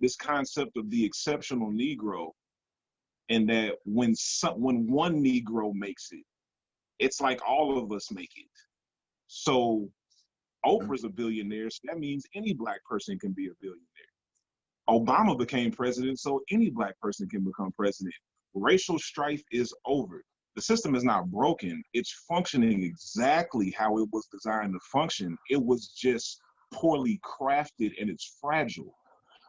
this concept of the exceptional Negro, and that when one Negro makes it, it's like all of us make it. So Oprah's a billionaire, so that means any Black person can be a billionaire. Obama became president, so any Black person can become president. Racial strife is over. The system is not broken. It's functioning exactly how it was designed to function. It was just poorly crafted, and it's fragile.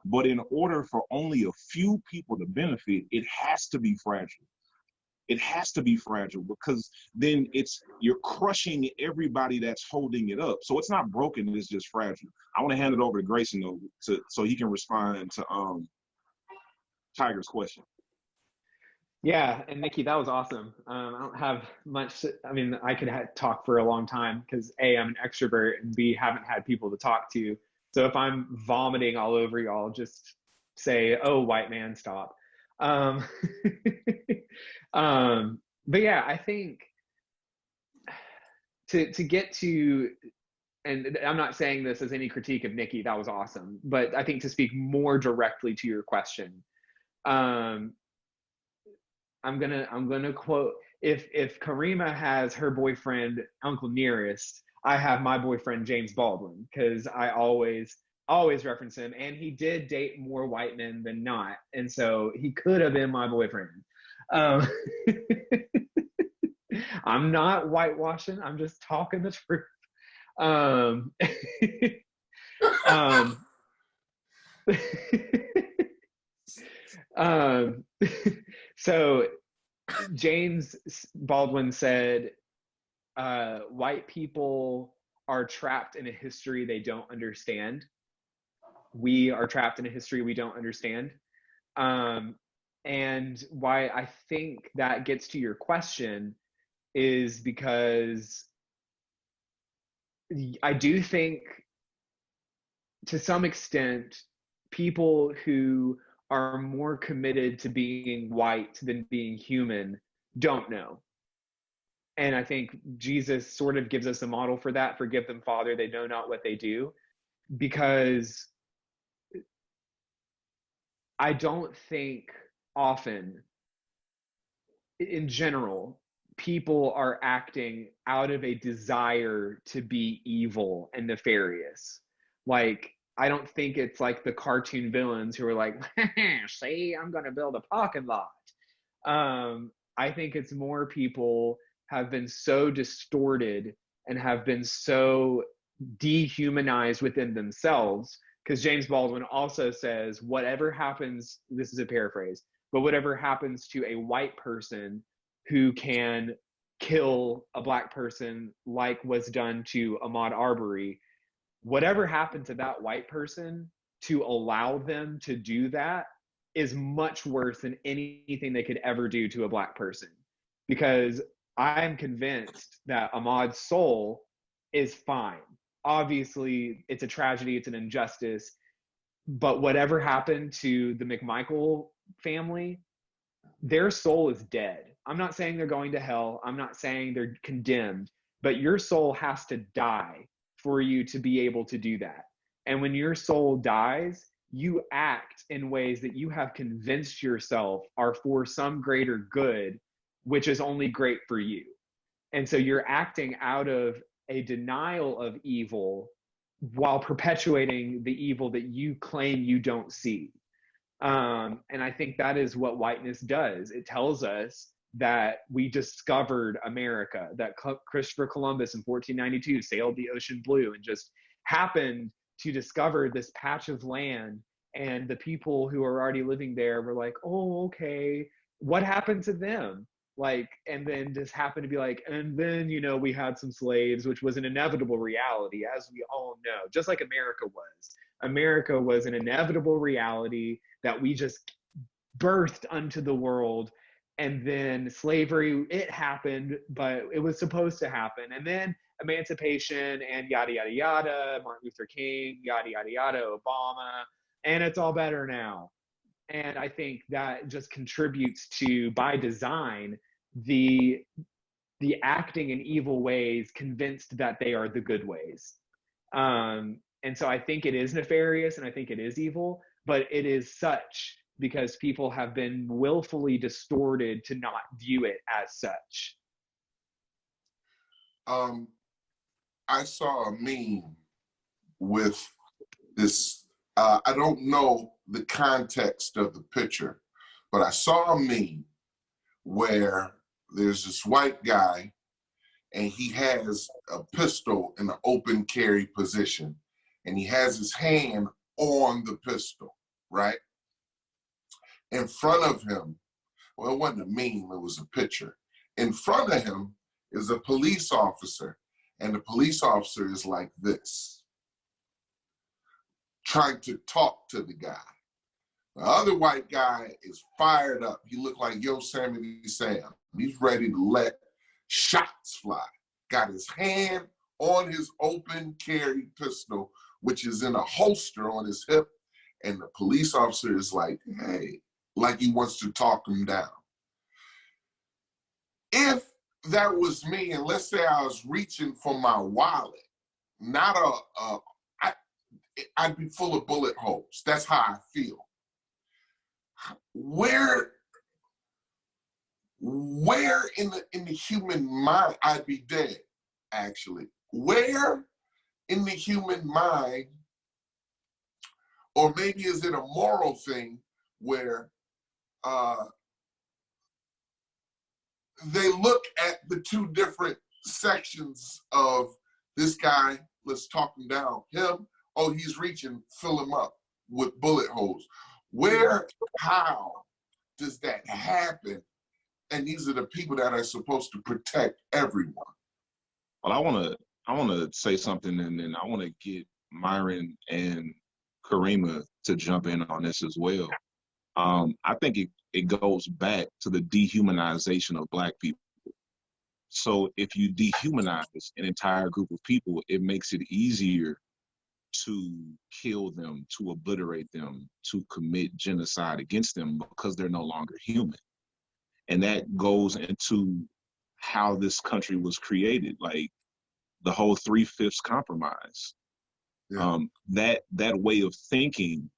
But in order for only a few people to benefit, it has to be fragile. It has to be fragile, because then you're crushing everybody that's holding it up. So it's not broken, it's just fragile. I want to hand it over to Grayson though, so he can respond to Tiger's question. Yeah, and Nikki, that was awesome. I don't have much. I could talk for a long time, because A, I'm an extrovert, and B, haven't had people to talk to. So if I'm vomiting all over y'all, just say, "Oh, white man, stop." But yeah, I think to get to, and I'm not saying this as any critique of Nikki, that was awesome, but I think to speak more directly to your question, I'm gonna quote, if Karema has her boyfriend Uncle Nearest, I have my boyfriend James Baldwin, because I always reference him, and he did date more white men than not, and so he could have been my boyfriend. I'm not whitewashing, I'm just talking the truth. So James Baldwin said, white people are trapped in a history they don't understand. we are trapped in a history we don't understand. And why I think that gets to your question is because I do think, to some extent, people who are more committed to being white than being human don't know. And I think Jesus sort of gives us a model for that. Forgive them, Father, they know not what they do. Because I don't think often, in general, people are acting out of a desire to be evil and nefarious. Like, I don't think it's like the cartoon villains who are like, see, I'm going to build a parking lot. I think it's more people have been so distorted and have been so dehumanized within themselves. Because James Baldwin also says, whatever happens, this is a paraphrase, but whatever happens to a white person who can kill a black person, like was done to Ahmaud Arbery, whatever happened to that white person to allow them to do that is much worse than anything they could ever do to a black person. Because I am convinced that Ahmaud's soul is fine. Obviously, it's a tragedy, it's an injustice, but whatever happened to the McMichael family, their soul is dead. I'm not saying they're going to hell. I'm not saying they're condemned, but your soul has to die for you to be able to do that. And when your soul dies, you act in ways that you have convinced yourself are for some greater good, which is only great for you. And so you're acting out of a denial of evil while perpetuating the evil that you claim you don't see. And I think that is what whiteness does. It tells us that we discovered America, that Christopher Columbus in 1492 sailed the ocean blue and just happened to discover this patch of land. And the people who are already living there were like, oh, okay, what happened to them? Like, and then just happened to be like, and then, you know, we had some slaves, which was an inevitable reality, as we all know, just like America was. America was an inevitable reality that we just birthed unto the world. And then slavery, it happened, but it was supposed to happen. And then emancipation and yada, yada, yada, Martin Luther King, yada, yada, yada, Obama, and it's all better now. And I think that just contributes to, by design, the acting in evil ways convinced that they are the good ways. And so I think it is nefarious and I think it is evil, but it is such because people have been willfully distorted to not view it as such. I saw a meme with this, I don't know the context of the picture, but I saw a meme where there's this white guy and he has a pistol in an open carry position and he has his hand on the pistol, right? In front of him, well, it wasn't a meme, it was a picture. In front of him is a police officer, and the police officer is like this, trying to talk to the guy. The other white guy is fired up. He looked like Yosemite Sam. He's ready to let shots fly. Got his hand on his open carry pistol, which is in a holster on his hip, and the police officer is like, hey, like he wants to talk him down. If that was me, and let's say I was reaching for my wallet, not I'd be full of bullet holes. That's how I feel. Where in the human mind, I'd be dead, actually. Where in the human mind, or maybe is it a moral thing where they look at the two different sections of this guy, let's talk him down, him, oh, he's reaching, fill him up with bullet holes. Where, how does that happen? And these are the people that are supposed to protect everyone. Well, I want to say something, and then I want to get Myron and Karema to jump in on this as well. I think it goes back to the dehumanization of Black people. So if you dehumanize an entire group of people, it makes it easier to kill them, to obliterate them, to commit genocide against them because they're no longer human. And that goes into how this country was created, like the whole 3/5 compromise. Yeah. That way of thinking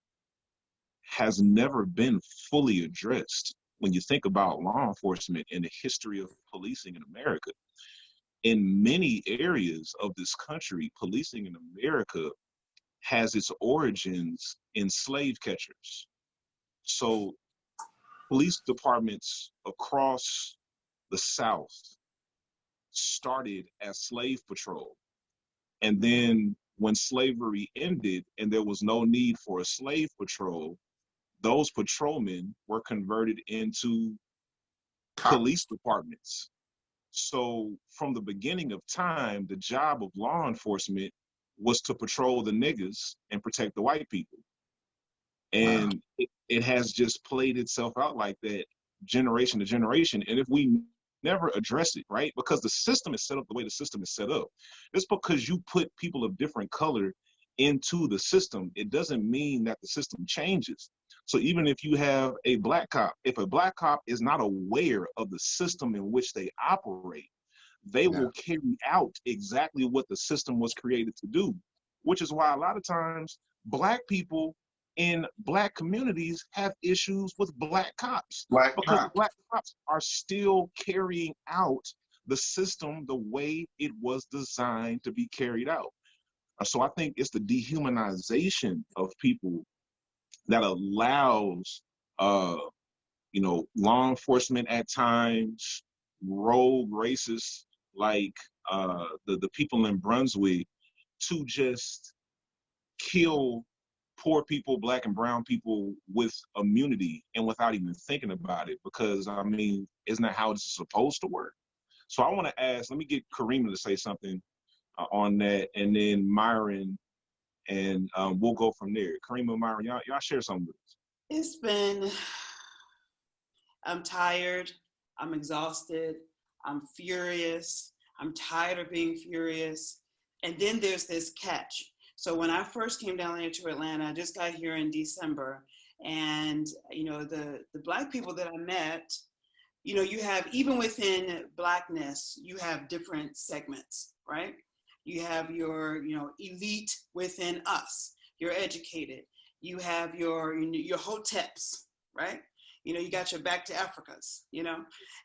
has never been fully addressed. When you think about law enforcement and the history of policing in America, in many areas of this country, policing in America has its origins in slave catchers. So police departments across the South started as slave patrol. And then when slavery ended and there was no need for a slave patrol, those patrolmen were converted into police departments. So from the beginning of time, the job of law enforcement was to patrol the niggas and protect the white people. And it has just played itself out like that generation to generation. And if we never address it, right? Because the system is set up the way the system is set up. Just because you put people of different color into the system, it doesn't mean that the system changes. So even if you have a Black cop, if a Black cop is not aware of the system in which they operate, they will carry out exactly what the system was created to do, which is why a lot of times Black people in Black communities have issues with Black cops. Black cops are still carrying out the system the way it was designed to be carried out. So I think it's the dehumanization of people that allows, law enforcement at times, rogue racists like the people in Brunswick to just kill poor people, Black and brown people with immunity and without even thinking about it, because I mean, isn't that how it's supposed to work? So I want to ask, let me get Karema to say something on that, and then Myron, and we'll go from there. Karema, Myron, y'all share something with us. I'm tired, I'm exhausted, I'm furious, I'm tired of being furious. And then there's this catch. So when I first came down here to Atlanta, I just got here in December, and the Black people that I met, you have, even within Blackness, you have different segments, right? You have your, elite within us. You're educated. You have your hoteps, right? You got your back to Africas,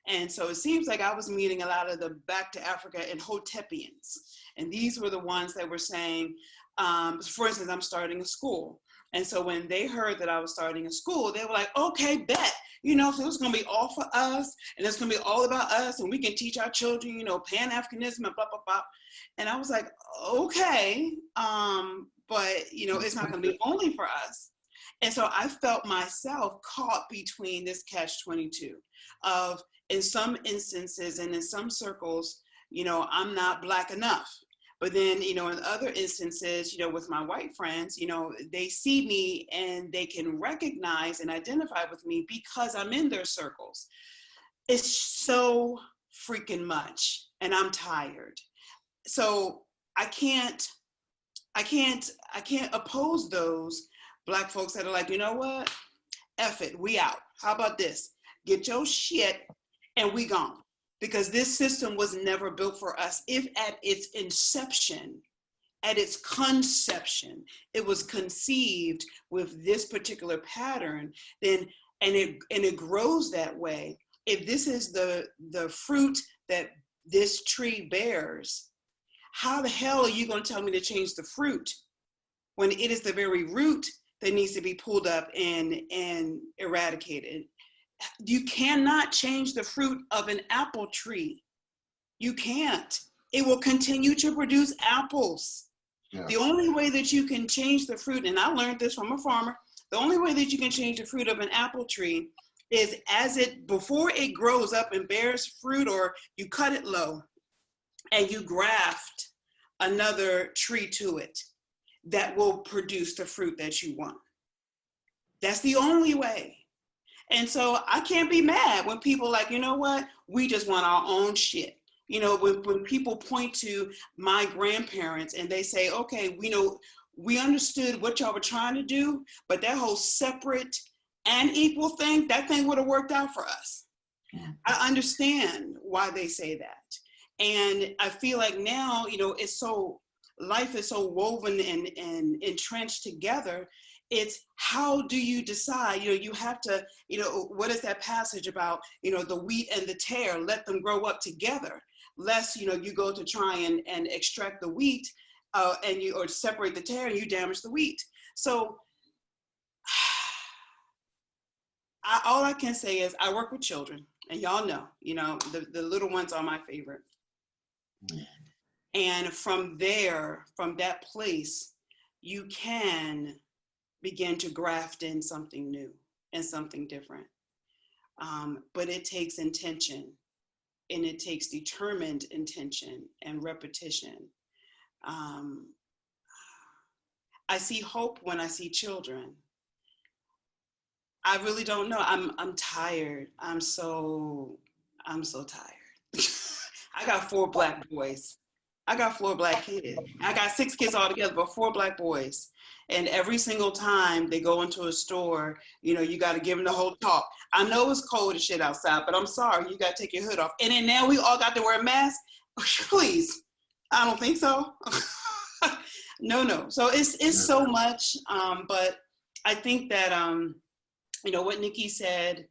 And so it seems like I was meeting a lot of the back to Africa and hotepians. And these were the ones that were saying, for instance, I'm starting a school. And so when they heard that I was starting a school, they were like, okay, bet. So it's going to be all for us, and it's going to be all about us, and we can teach our children, Pan-Africanism and blah, blah, blah. And I was like, okay, but, it's not going to be only for us. And so I felt myself caught between this catch-22 of, in some instances and in some circles, I'm not Black enough. But then, in other instances, with my white friends, they see me and they can recognize and identify with me because I'm in their circles. It's so freaking much, and I'm tired. So I can't oppose those Black folks that are like, you know what? F it, we out. How about this? Get your shit and we gone. Because this system was never built for us. If at its inception, at its conception, it was conceived with this particular pattern, then and it grows that way. If this is the fruit that this tree bears, how the hell are you going to tell me to change the fruit when it is the very root that needs to be pulled up and eradicated? You cannot change the fruit of an apple tree. You can't. It will continue to produce apples. Yeah. The only way that you can change the fruit, and I learned this from a farmer, the only way that you can change the fruit of an apple tree is before it grows up and bears fruit, or you cut it low and you graft another tree to it. that will produce the fruit that you want. That's the only way. And so I can't be mad when people like, you know what, we just want our own shit. You know, when people point to my grandparents and they say, okay, we understood what y'all were trying to do, but that whole separate and equal thing, that thing would have worked out for us. I understand why they say that. And I feel like now, you know, life is so woven and entrenched together. It's how do you decide? You know, you have to, you know, what is that passage about, you know, the wheat and the tare, let them grow up together. Lest, you know, you go to try and extract the wheat or separate the tare and you damage the wheat. So all I can say is I work with children, and y'all know, you know, the little ones are my favorite. And from that place, you can begin to graft in something new and something different. But it takes intention, and it takes determined intention and repetition. I see hope when I see children. I really don't know. I'm tired. I'm so tired. I got 4 black boys. I got 4 black kids. I got 6 kids altogether, but 4 black boys. And every single time they go into a store, you know, you got to give them the whole talk. I know it's cold as shit outside, but I'm sorry, you got to take your hood off. And then now we all got to wear masks. Please, I don't think so. No. So it's so much, but I think that you know what Nikki said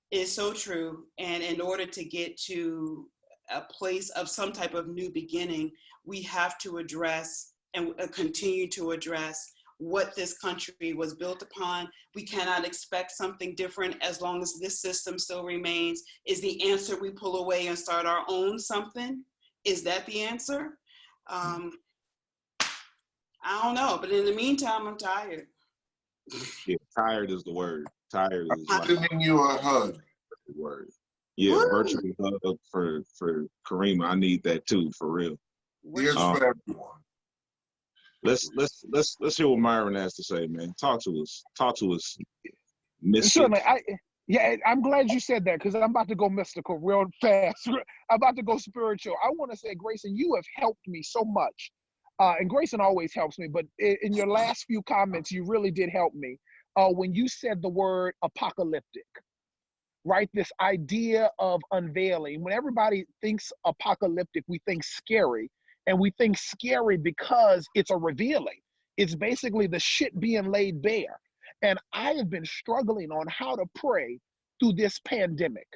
is so true. And in order to get to a place of some type of new beginning, we have to address and continue to address what this country was built upon. We cannot expect something different as long as this system still remains. Is the answer we pull away and start our own something? Is that the answer? I don't know, but in the meantime, I'm tired. Yeah, tired is the word. Tired is I'm sending you a hug. The word. Yeah, Woo! virtual hug for Karema. I need that too, for real. Here's for everyone. Let's hear what Myron has to say, man. Talk to us, Miss. Certainly, I'm glad you said that, because I'm about to go mystical real fast. I'm about to go spiritual. I want to say, Grayson, you have helped me so much. And Grayson always helps me, but in your last few comments, you really did help me. When you said the word apocalyptic, right? This idea of unveiling. When everybody thinks apocalyptic, we think scary. And we think scary because it's a revealing. It's basically the shit being laid bare. And I have been struggling on how to pray through this pandemic.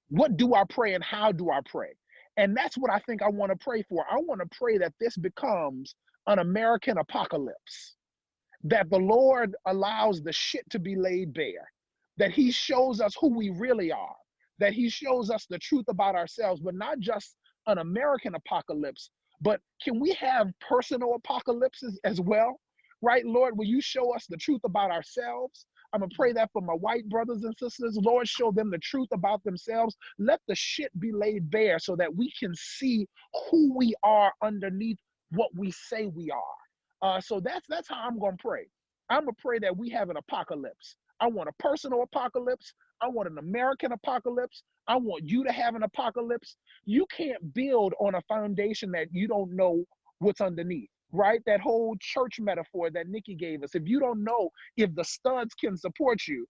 What do I pray and how do I pray? And that's what I think I want to pray for. I want to pray that this becomes an American apocalypse, that the Lord allows the shit to be laid bare, that he shows us who we really are, that he shows us the truth about ourselves, but not just an American apocalypse, but can we have personal apocalypses as well? Right, Lord, will you show us the truth about ourselves? I'm going to pray that for my white brothers and sisters. Lord, show them the truth about themselves. Let the shit be laid bare so that we can see who we are underneath what we say we are. So that's how I'm going to pray. I'm going to pray that we have an apocalypse. I want a personal apocalypse. I want an American apocalypse. I want you to have an apocalypse. You can't build on a foundation that you don't know what's underneath, right? That whole church metaphor that Nikki gave us. If you don't know if the studs can support you,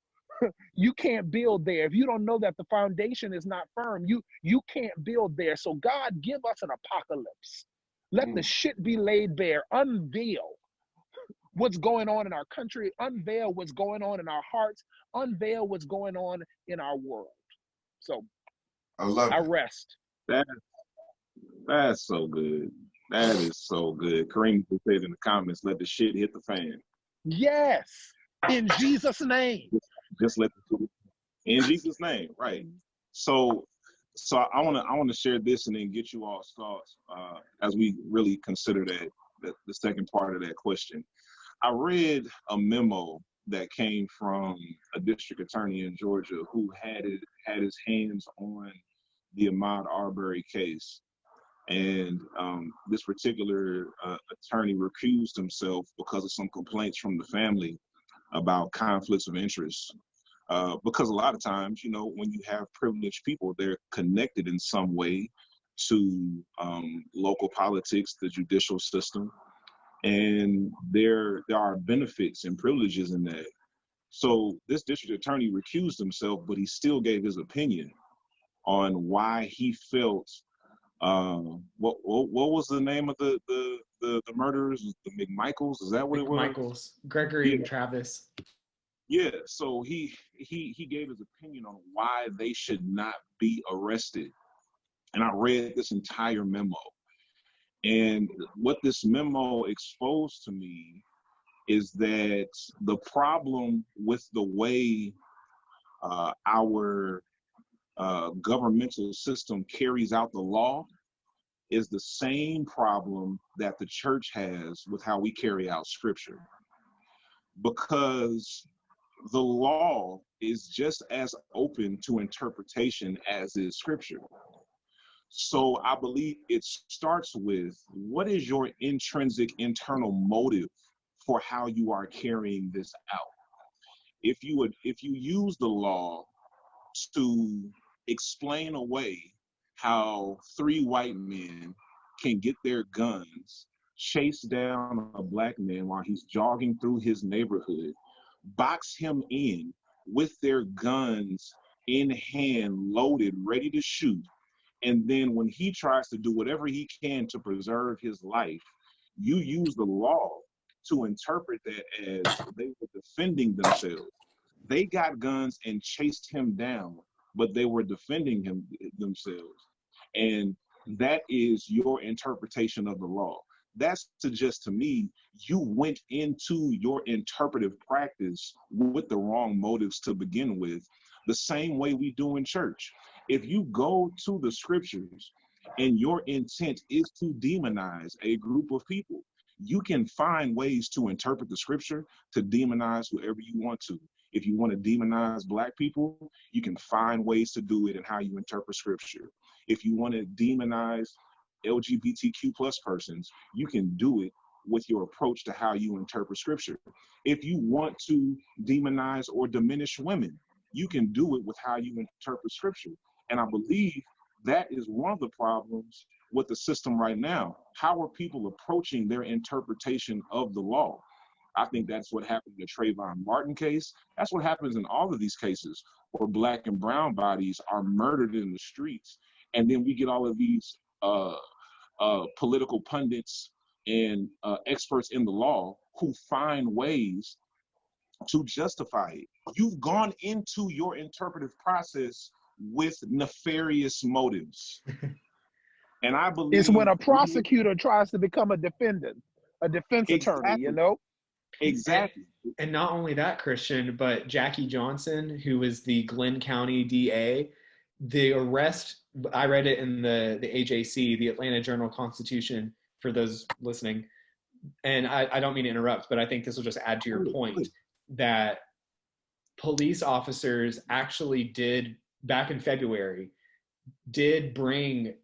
you can't build there. If you don't know that the foundation is not firm, you can't build there. So God, give us an apocalypse. Let the shit be laid bare. Unveil what's going on in our country. Unveil what's going on in our hearts. Unveil what's going on in our world. So I rest. That's so good. That is so good. Kareem said in the comments, let the shit hit the fan. Yes, in Jesus' name. Just let the in Jesus' name, right? So I want to share this and then get you all thoughts as we really consider the second part of that question. I read a memo that came from a district attorney in Georgia who had his hands on the Ahmaud Arbery case. And this particular attorney recused himself because of some complaints from the family about conflicts of interest. Because a lot of times, you know, when you have privileged people, they're connected in some way to local politics, the judicial system, and there are benefits and privileges in that. So this district attorney recused himself, but he still gave his opinion on why he felt. What was the name of the murderers? The McMichaels? Is that what it was? McMichaels, Gregory and Travis. Yeah. So he gave his opinion on why they should not be arrested, and I read this entire memo. And what this memo exposed to me is that the problem with the way our governmental system carries out the law is the same problem that the church has with how we carry out scripture. Because the law is just as open to interpretation as is scripture. So I believe it starts with, what is your intrinsic internal motive for how you are carrying this out? If you use the law to explain away how 3 white men can get their guns, chase down a black man while he's jogging through his neighborhood, box him in with their guns in hand, loaded, ready to shoot, and then when he tries to do whatever he can to preserve his life, you use the law to interpret that as they were defending themselves. They got guns and chased him down, but they were defending themselves. And that is your interpretation of the law. That suggests to me you went into your interpretive practice with the wrong motives to begin with, the same way we do in church. If you go to the scriptures and your intent is to demonize a group of people, you can find ways to interpret the scripture to demonize whoever you want to. If you want to demonize black people, you can find ways to do it in how you interpret scripture. If you want to demonize LGBTQ plus persons, you can do it with your approach to how you interpret scripture. If you want to demonize or diminish women, you can do it with how you interpret scripture. And I believe that is one of the problems with the system right now. How are people approaching their interpretation of the law? I think that's what happened in the Trayvon Martin case. That's what happens in all of these cases where black and brown bodies are murdered in the streets. And then we get all of these political pundits and experts in the law who find ways to justify it. You've gone into your interpretive process with nefarious motives. And I believe it's when a prosecutor tries to become a defendant, a defense attorney, you know? Exactly. And not only that, Kristian, but Jackie Johnson, who was the Glenn County DA, the arrest, I read it in the AJC, the Atlanta Journal-Constitution, for those listening. And I don't mean to interrupt, but I think this will just add to your point that police officers actually did, back in February, did bring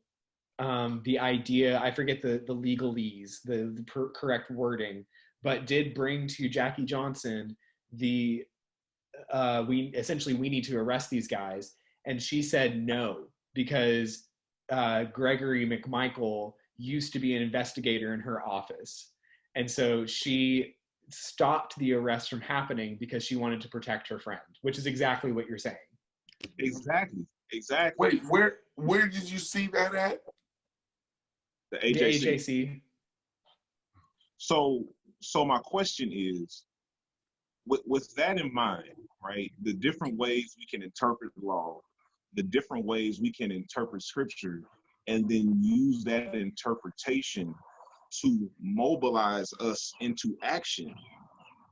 the idea, I forget the legalese, the correct wording, but did bring to Jackie Johnson we need to arrest these guys. And she said no, because Gregory McMichael used to be an investigator in her office. And so she stopped the arrest from happening because she wanted to protect her friend, which is exactly what you're saying. Exactly. Wait, where did you see that at? The AJC. The AJC. So my question is, with that in mind, right, the different ways we can interpret the law, the different ways we can interpret scripture, and then use that interpretation to mobilize us into action,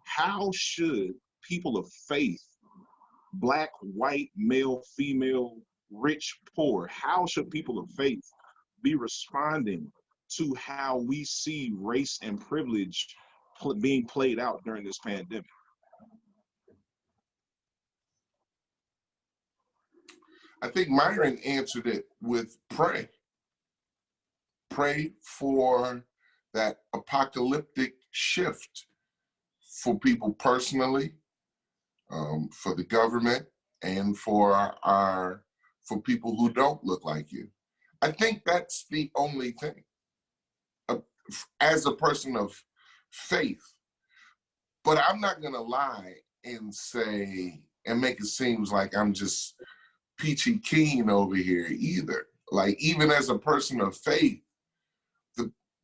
how should people of faith, black, white, male, female, rich, poor, how should people of faith be responding to how we see race and privilege being played out during this pandemic? I think Myron answered it with pray. pray for that apocalyptic shift for people personally, for the government, and for people who don't look like you. I think that's the only thing. As a person of faith, but I'm not gonna lie and say and make it seem like I'm just peachy keen over here either. Like, even as a person of faith,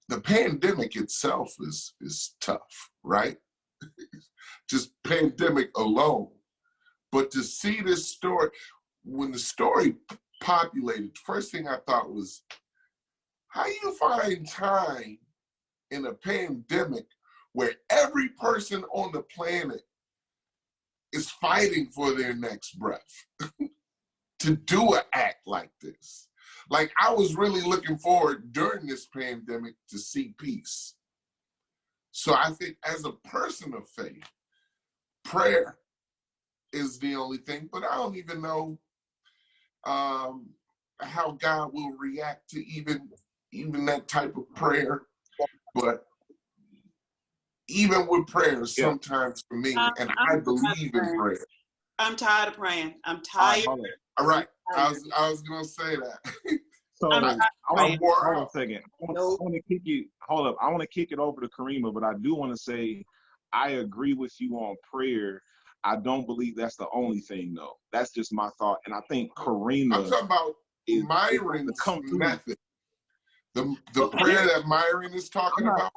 the pandemic itself is tough, right? Just pandemic alone. But to see this story, when the story populated, first thing I thought was, how you find time in a pandemic where every person on the planet is fighting for their next breath to do an act like this? Like, I was really looking forward during this pandemic to see peace. So I think as a person of faith, prayer is the only thing, but I don't even know how God will react to even that type of prayer. But even with prayer, sometimes for me, and I believe in prayer. I'm tired of praying. I'm tired. All right. I was gonna say that. So hold on a second. I want to kick you. Hold up. I want to kick it over to Karema, but I do want to say I agree with you on prayer. I don't believe that's the only thing, though. That's just my thought, and I think Karema. I'm talking about Myron's method. The prayer that Myron is talking about.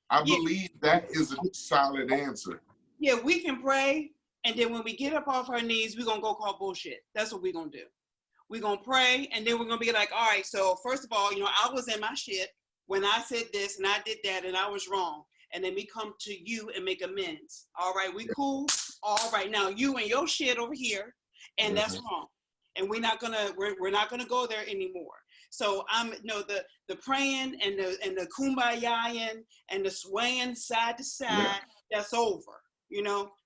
I believe that is a solid answer. Yeah, we can pray, and then when we get up off our knees, we're gonna go call bullshit. That's what we're gonna do. We're gonna pray, and then we're gonna be like, all right, so first of all, I was in my shit when I said this and I did that and I was wrong. And then we come to you and make amends. All right, we cool. All right, now you and your shit over here, and that's wrong. And we're not gonna go there anymore. So the praying and the kumbaya and the swaying side to side, that's over.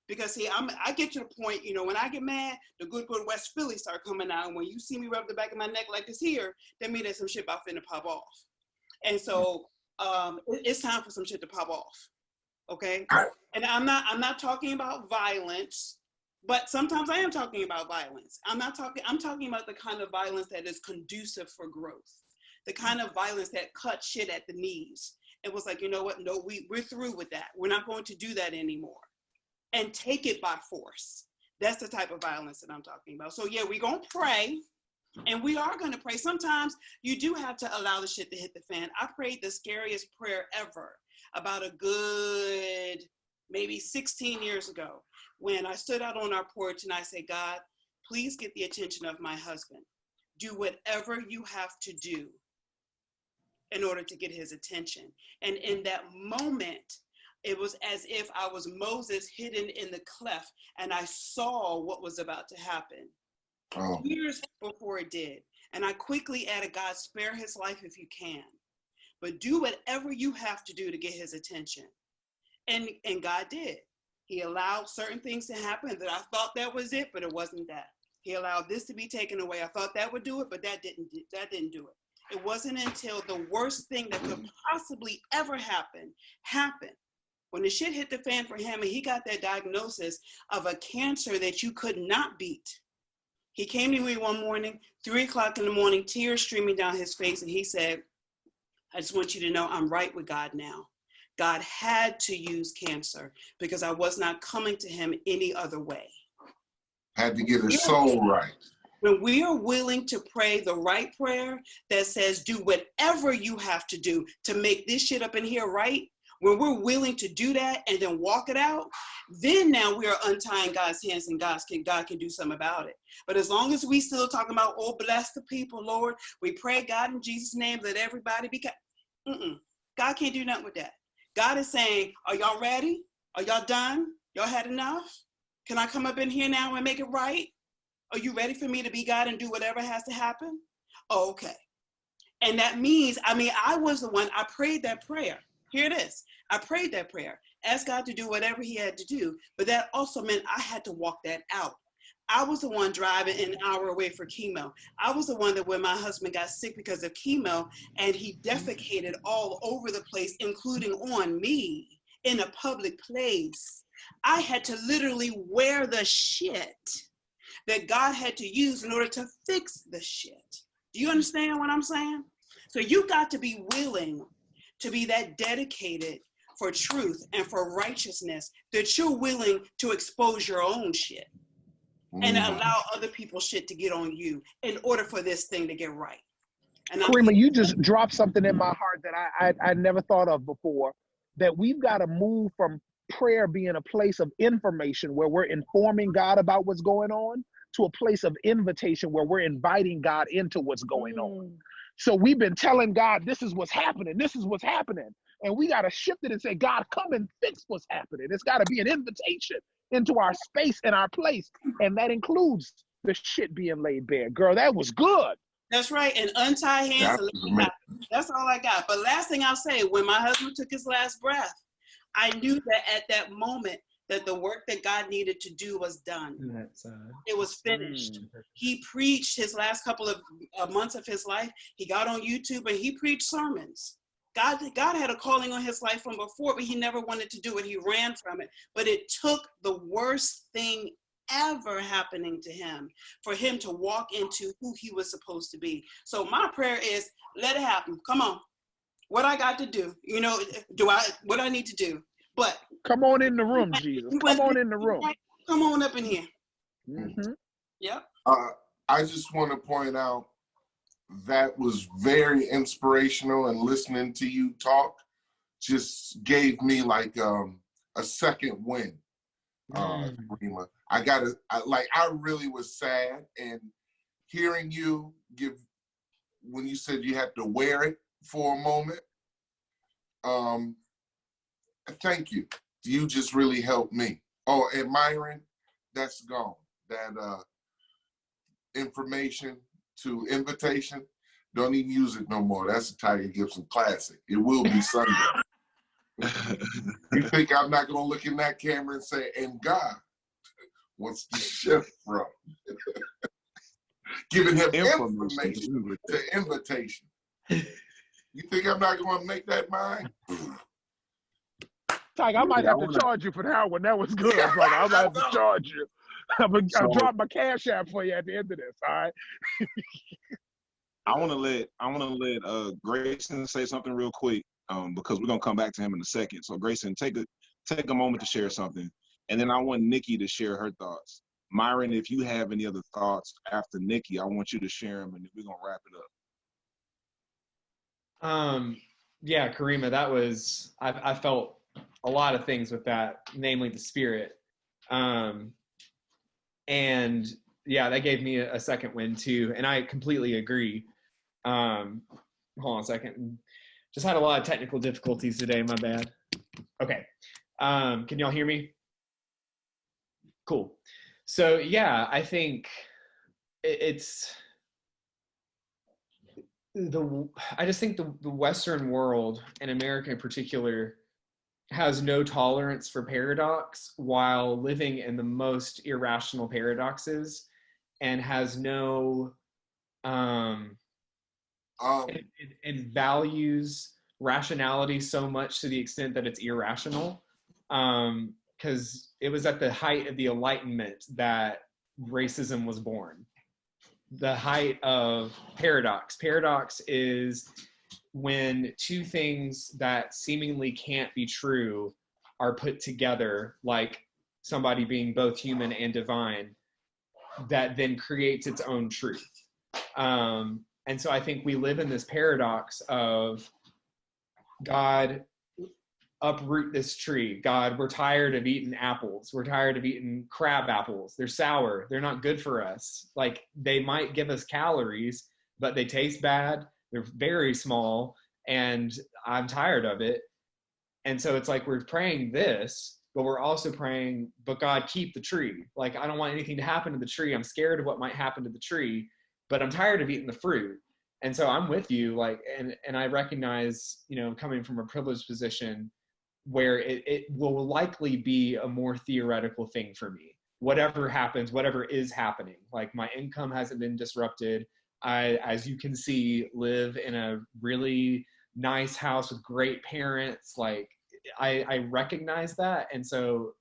Because see, I get to the point, when I get mad, the good West Philly start coming out. And when you see me rub the back of my neck like this here, that means there's some shit about finna pop off. And so it's time for some shit to pop off. Okay? And I'm not talking about violence, but sometimes I am talking about violence. I'm talking about the kind of violence that is conducive for growth. The kind of violence that cuts shit at the knees. It was like, you know what? No, we're through with that. We're not going to do that anymore. And take it by force. That's the type of violence that I'm talking about. So yeah, we're gonna pray, and we are gonna pray. Sometimes you do have to allow the shit to hit the fan. I prayed the scariest prayer ever about a good, maybe 16 years ago, when I stood out on our porch and I said, God, please get the attention of my husband. Do whatever you have to do in order to get his attention. And in that moment, it was as if I was Moses hidden in the cleft and I saw what was about to happen years before it did. And I quickly added, God, spare his life if you can, but do whatever you have to do to get his attention. And God did. He allowed certain things to happen that I thought that was it, but it wasn't that. He allowed this to be taken away. I thought that would do it, but that didn't do it. It wasn't until the worst thing that could possibly ever happen happened. When the shit hit the fan for him and he got that diagnosis of a cancer that you could not beat. He came to me one morning, 3 o'clock in the morning, tears streaming down his face. And he said, I just want you to know I'm right with God now. God had to use cancer because I was not coming to him any other way. Had to get his soul right. When we are willing to pray the right prayer that says, do whatever you have to do to make this shit up in here right, when we're willing to do that and then walk it out, then now we are untying God's hands and God can do something about it. But as long as we still talking about, oh, bless the people, Lord, we pray God in Jesus' name, let everybody be God can't do nothing with that. God is saying, are y'all ready? Are y'all done? Y'all had enough? Can I come up in here now and make it right? Are you ready for me to be God and do whatever has to happen? Oh, okay. And that means, I was the one, I prayed that prayer. Here it is. I prayed that prayer, asked God to do whatever he had to do, but that also meant I had to walk that out. I was the one driving an hour away for chemo. I was the one that when my husband got sick because of chemo and he defecated all over the place, including on me in a public place, I had to literally wear the shit that God had to use in order to fix the shit. Do you understand what I'm saying? So you got to be willing to be that dedicated for truth and for righteousness that you're willing to expose your own shit and allow other people's shit to get on you in order for this thing to get right. And Karema, you just dropped something in my heart that I never thought of before, that we've got to move from prayer being a place of information where we're informing God about what's going on to a place of invitation where we're inviting God into what's going on. So we've been telling God, this is what's happening. This is what's happening. And we got to shift it and say, God, come and fix what's happening. It's got to be an invitation into our space and our place. And that includes the shit being laid bare. Girl, that was good. That's right. And untie hands. That's all I got. But last thing I'll say, when my husband took his last breath, I knew that at that moment that the work that God needed to do was done. It was finished. He preached his last couple of months of his life. He got on YouTube and he preached sermons. God had a calling on his life from before, but he never wanted to do it. He ran from it. But it took the worst thing ever happening to him for him to walk into who he was supposed to be. So my prayer is, let it happen. Come on. What I got to do, you know, what I need to do. But come on in the room, Jesus. Come on in the room. Come on up in here. Mm-hmm. Yep. I just want to point out that was very inspirational, and listening to you talk just gave me like a second win. Karema. I really was sad, and hearing you when you said you had to wear it for a moment, thank you. You just really helped me. Oh, and Myron, that's gone. That information to invitation, don't even use it no more. That's a Tiger Gibson classic. It will be Sunday. You think I'm not going to look in that camera and say, and God, what's the shift from? Giving him information to invitation. You think I'm not going to make that mine? Tiger, I might have to charge you for that one. That was good, brother. I might have to charge you. I'll drop my cash app for you at the end of this, all right? I want to let Grayson say something real quick, because we're gonna come back to him in a second. So Grayson, take a moment to share something, and then I want Nikki to share her thoughts. Myron, if you have any other thoughts after Nikki, I want you to share them, and then we're gonna wrap it up. Yeah, Karema, that was I felt a lot of things with that, namely the spirit. And yeah, that gave me a second win too. And I completely agree. Hold on a second. Just had a lot of technical difficulties today, my bad. Okay. Can y'all hear me? Cool. So yeah, I think I just think the Western world, and America in particular, has no tolerance for paradox while living in the most irrational paradoxes, and has no it values rationality so much to the extent that it's irrational, because it was at the height of the Enlightenment that racism was born. The height of paradox. Paradox is when two things that seemingly can't be true are put together, like somebody being both human and divine, that then creates its own truth. And so I think we live in this paradox of, God, uproot this tree. God, we're tired of eating apples. We're tired of eating crab apples. They're sour. They're not good for us. Like, they might give us calories, but they taste bad. They're very small, and I'm tired of it. And so it's like we're praying this, but we're also praying, but God, keep the tree. Like, I don't want anything to happen to the tree. I'm scared of what might happen to the tree, but I'm tired of eating the fruit. And so I'm with you, like, and I recognize, you know, coming from a privileged position where it will likely be a more theoretical thing for me. whatever happens, whatever is happening. Like, my income hasn't been disrupted. I, as you can see, live in a really nice house with great parents. Like, I recognize that. And so,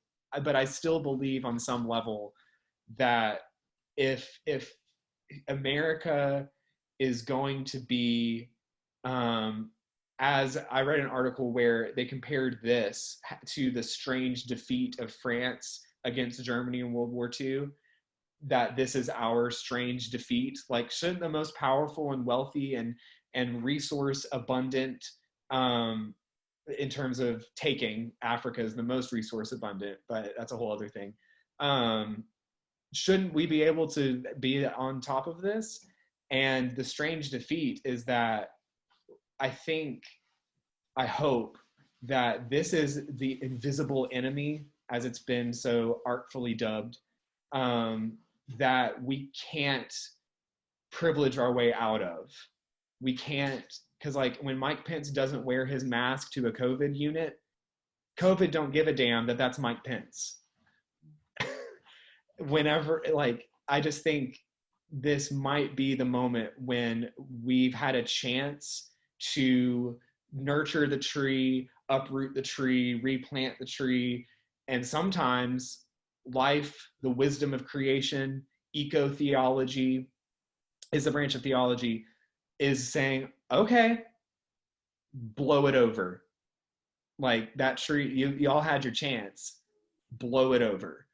but I still believe on some level that if America is going to be, as I read an article where they compared this to the strange defeat of France against Germany in World War II, that this is our strange defeat. Like, shouldn't the most powerful and wealthy and resource abundant, in terms of taking, Africa is the most resource abundant, but that's a whole other thing. Shouldn't we be able to be on top of this? And the strange defeat is that I hope that this is the invisible enemy, as it's been so artfully dubbed, that we can't privilege our way out of. We can't, because like when Mike Pence doesn't wear his mask to a COVID unit, COVID don't give a damn that that's Mike Pence. Whenever, like, I just think this might be the moment when we've had a chance to nurture the tree, uproot the tree, replant the tree. And sometimes life, the wisdom of creation, eco-theology is a branch of theology, is saying, okay, blow it over. Like, that tree, y'all had your chance, blow it over.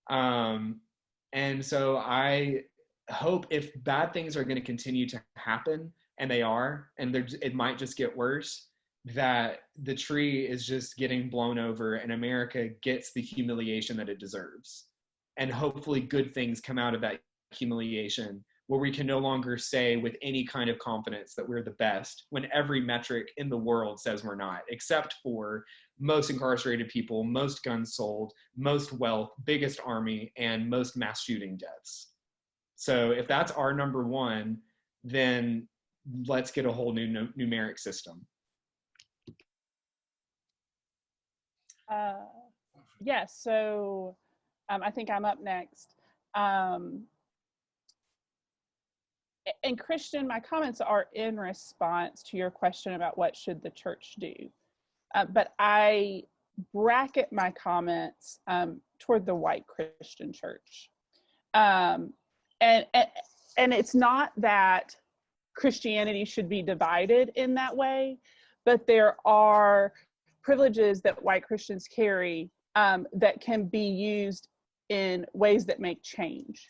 And so I hope, if bad things are going to continue to happen, and they are, and it might just get worse, that the tree is just getting blown over and America gets the humiliation that it deserves. And hopefully good things come out of that humiliation, where we can no longer say with any kind of confidence that we're the best, when every metric in the world says we're not, except for most incarcerated people, most guns sold, most wealth, biggest army, and most mass shooting deaths. So if that's our number one, then let's get a whole new numeric system. Yeah, so I think I'm up next. And Kristian, my comments are in response to your question about what should the church do. But I bracket my comments toward the white Christian church. And it's not that Christianity should be divided in that way, but there are privileges that white Christians carry that can be used in ways that make change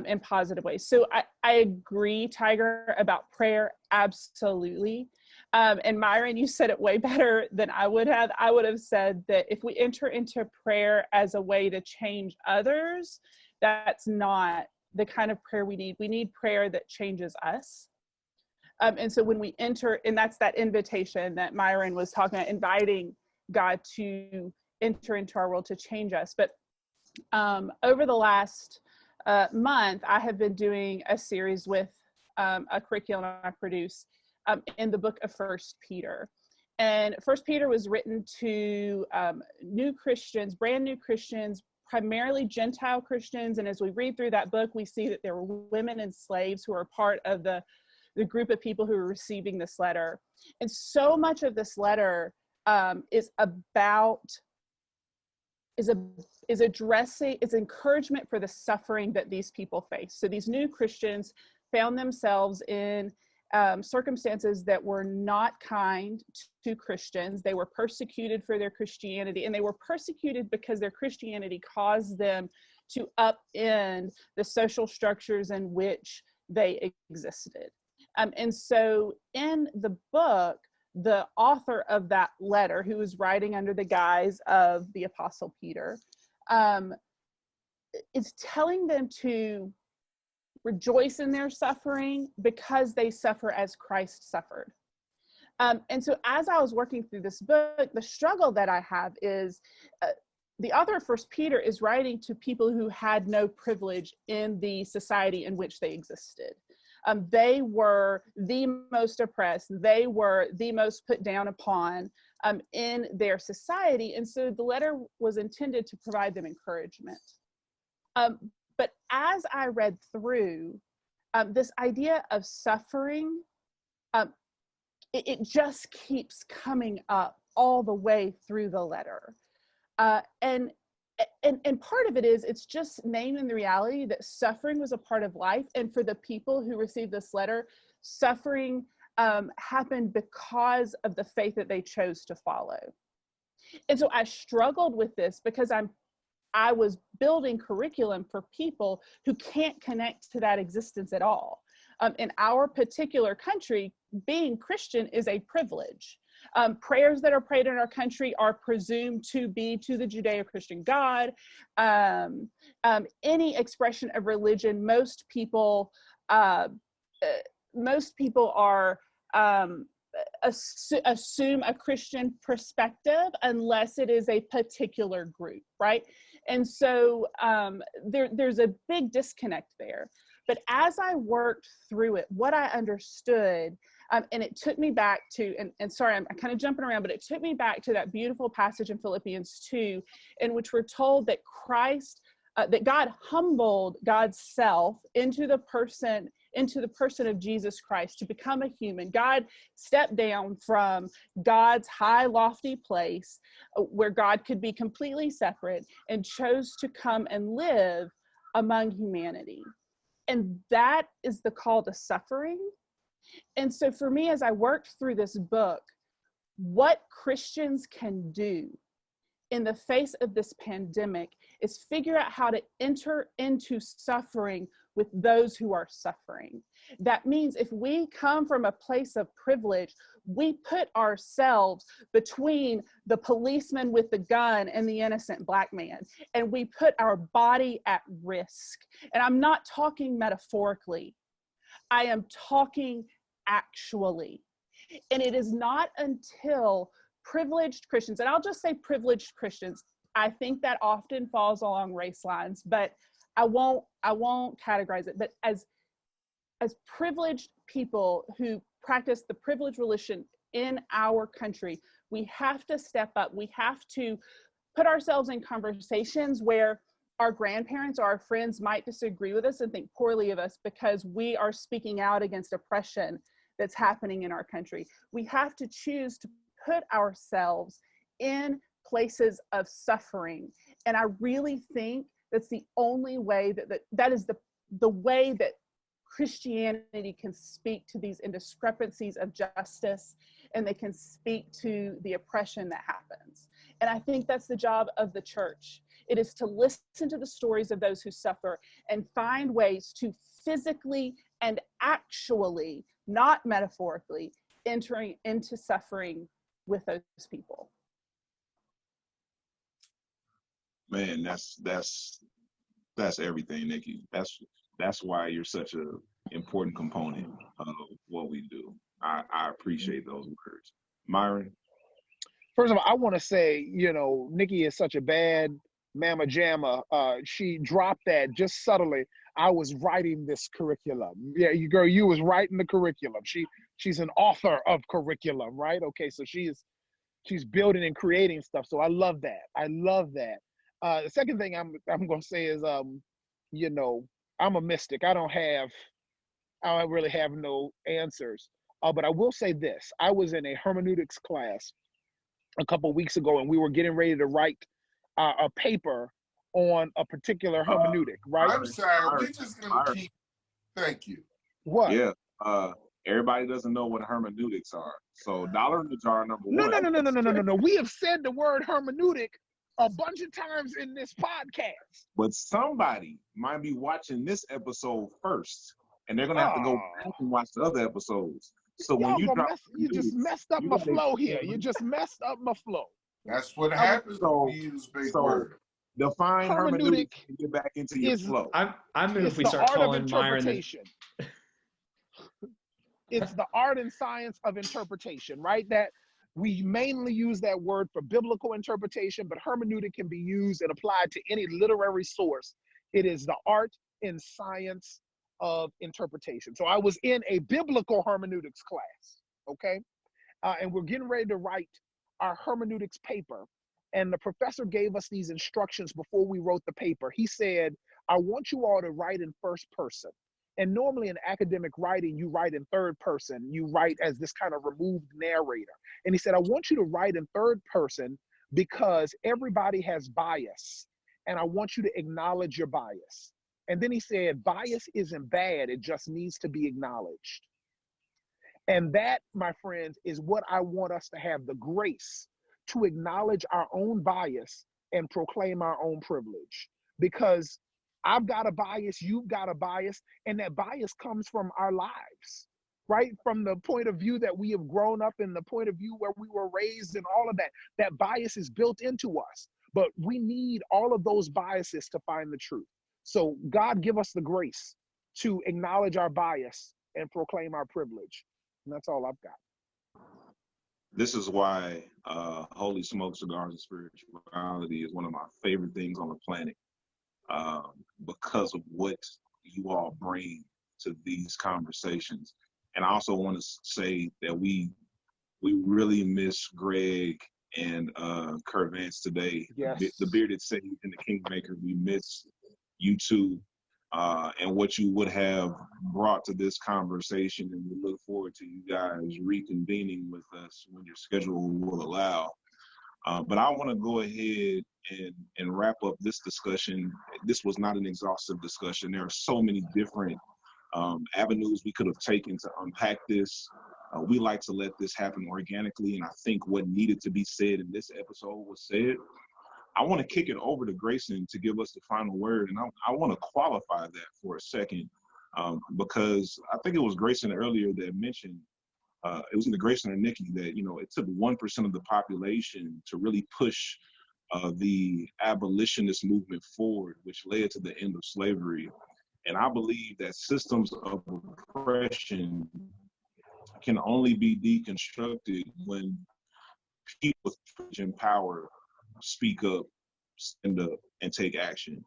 in positive ways. So I agree, Tiger, about prayer, absolutely. And Myron, you said it way better than I would have. I would have said that if we enter into prayer as a way to change others, that's not the kind of prayer we need. We need prayer that changes us. And so when we enter, and that's that invitation that Myron was talking about, inviting God to enter into our world to change us. But over the last month, I have been doing a series with a curriculum I produce in the book of 1 Peter. And 1 Peter was written to new Christians, brand new Christians, primarily Gentile Christians. And as we read through that book, we see that there were women and slaves who are part of the group of people who are receiving this letter. And so much of this letter is addressing, is encouragement for the suffering that these people face. So these new Christians found themselves in circumstances that were not kind to Christians. They were persecuted for their Christianity, and they were persecuted because their Christianity caused them to upend the social structures in which they existed. And so in the book, the author of that letter, who was writing under the guise of the Apostle Peter, is telling them to rejoice in their suffering because they suffer as Christ suffered. And so as I was working through this book, the struggle that I have is the author of 1 Peter is writing to people who had no privilege in the society in which they existed. They were the most oppressed. They were the most put down upon in their society. And so the letter was intended to provide them encouragement. But as I read through this idea of suffering, it just keeps coming up all the way through the letter. And part of it is, it's just naming the reality that suffering was a part of life. And for the people who received this letter, suffering happened because of the faith that they chose to follow. And so I struggled with this because I was building curriculum for people who can't connect to that existence at all. In our particular country, being Christian is a privilege. Prayers that are prayed in our country are presumed to be to the Judeo-Christian God. Any expression of religion, most people are assume a Christian perspective unless it is a particular group, right? And so there's a big disconnect there. But as I worked through it, what I understood, and it took me back to, and sorry, I'm kind of jumping around, but it took me back to that beautiful passage in Philippians 2, in which we're told that that God humbled God's self into the person of Jesus Christ to become a human. God stepped down from God's high, lofty place where God could be completely separate and chose to come and live among humanity. And that is the call to suffering. And so for me, as I worked through this book, what Christians can do in the face of this pandemic is figure out how to enter into suffering with those who are suffering. That means if we come from a place of privilege, we put ourselves between the policeman with the gun and the innocent Black man, and we put our body at risk. And I'm not talking metaphorically, I am talking actually. And it is not until privileged Christians, and I'll just say privileged Christians, I think that often falls along race lines, but I won't categorize it, but as privileged people who practice the privileged religion in our country, we have to step up. We have to put ourselves in conversations where our grandparents or our friends might disagree with us and think poorly of us because we are speaking out against oppression that's happening in our country. We have to choose to put ourselves in places of suffering. And I really think that's the only way that is the way that Christianity can speak to these indiscrepancies of justice, and they can speak to the oppression that happens. And I think that's the job of the church. It is to listen to the stories of those who suffer and find ways to physically and actually, not metaphorically, entering into suffering with those people. Man, that's everything, Nikki. That's why you're such an important component of what we do. I appreciate those words. Myron? First of all, I want to say, Nikki is such a bad mamma jamma. She dropped that just subtly. I was writing this curriculum. Yeah, you was writing the curriculum. She's an author of curriculum, right? Okay, so she's building and creating stuff. So I love that. I love that. The second thing I'm going to say is, I'm a mystic. I don't really have no answers. But I will say this. I was in a hermeneutics class a couple of weeks ago, and we were getting ready to write a paper on a particular hermeneutic, right? I'm sorry, we're just going to keep, thank you. What? Yeah, everybody doesn't know what hermeneutics are. So dollar in the jar, number one. No. We have said the word hermeneutic a bunch of times in this podcast. But somebody might be watching this episode first, and they're going to have to go back and watch the other episodes. So when you drop, you just messed up my flow here. You just messed up my flow. That's what happens when you use big words. Define hermeneutic and get back into your flow. I move if we start calling Myron. It's the art and science of interpretation, right? That we mainly use that word for biblical interpretation, but hermeneutic can be used and applied to any literary source. It is the art and science of interpretation. So I was in a biblical hermeneutics class, okay? And we're getting ready to write our hermeneutics paper. And the professor gave us these instructions before we wrote the paper. He said, I want you all to write in first person. And normally in academic writing, you write in third person. You write as this kind of removed narrator. And he said, I want you to write in third person because everybody has bias. And I want you to acknowledge your bias. And then he said, bias isn't bad. It just needs to be acknowledged. And that, my friends, is what I want us to have, the grace to acknowledge our own bias and proclaim our own privilege. Because I've got a bias, you've got a bias, and that bias comes from our lives, right? From the point of view that we have grown up in, the point of view where we were raised and all of that, that bias is built into us. But we need all of those biases to find the truth. So God give us the grace to acknowledge our bias and proclaim our privilege. And that's all I've got. This is why Holy Smoke, Cigars and Spirituality is one of my favorite things on the planet. Because of what you all bring to these conversations. And I also want to say that we really miss Greg and Kurt Vance today. Yes. The bearded sage and the Kingmaker. We miss you two and what you would have brought to this conversation. And we look forward to you guys reconvening with us when your schedule will allow. But I want to go ahead and wrap up this discussion. This was not an exhaustive discussion. There are so many different avenues we could have taken to unpack this. We like to let this happen organically, and I think what needed to be said in this episode was said. I want to kick it over to Grayson to give us the final word, and I want to qualify that for a second because I think it was Grayson earlier that mentioned it was either Grayson or Nikki that, it took 1% of the population to really push the abolitionist movement forward, which led to the end of slavery. And I believe that systems of oppression can only be deconstructed when people with privilege and power speak up, stand up, and take action.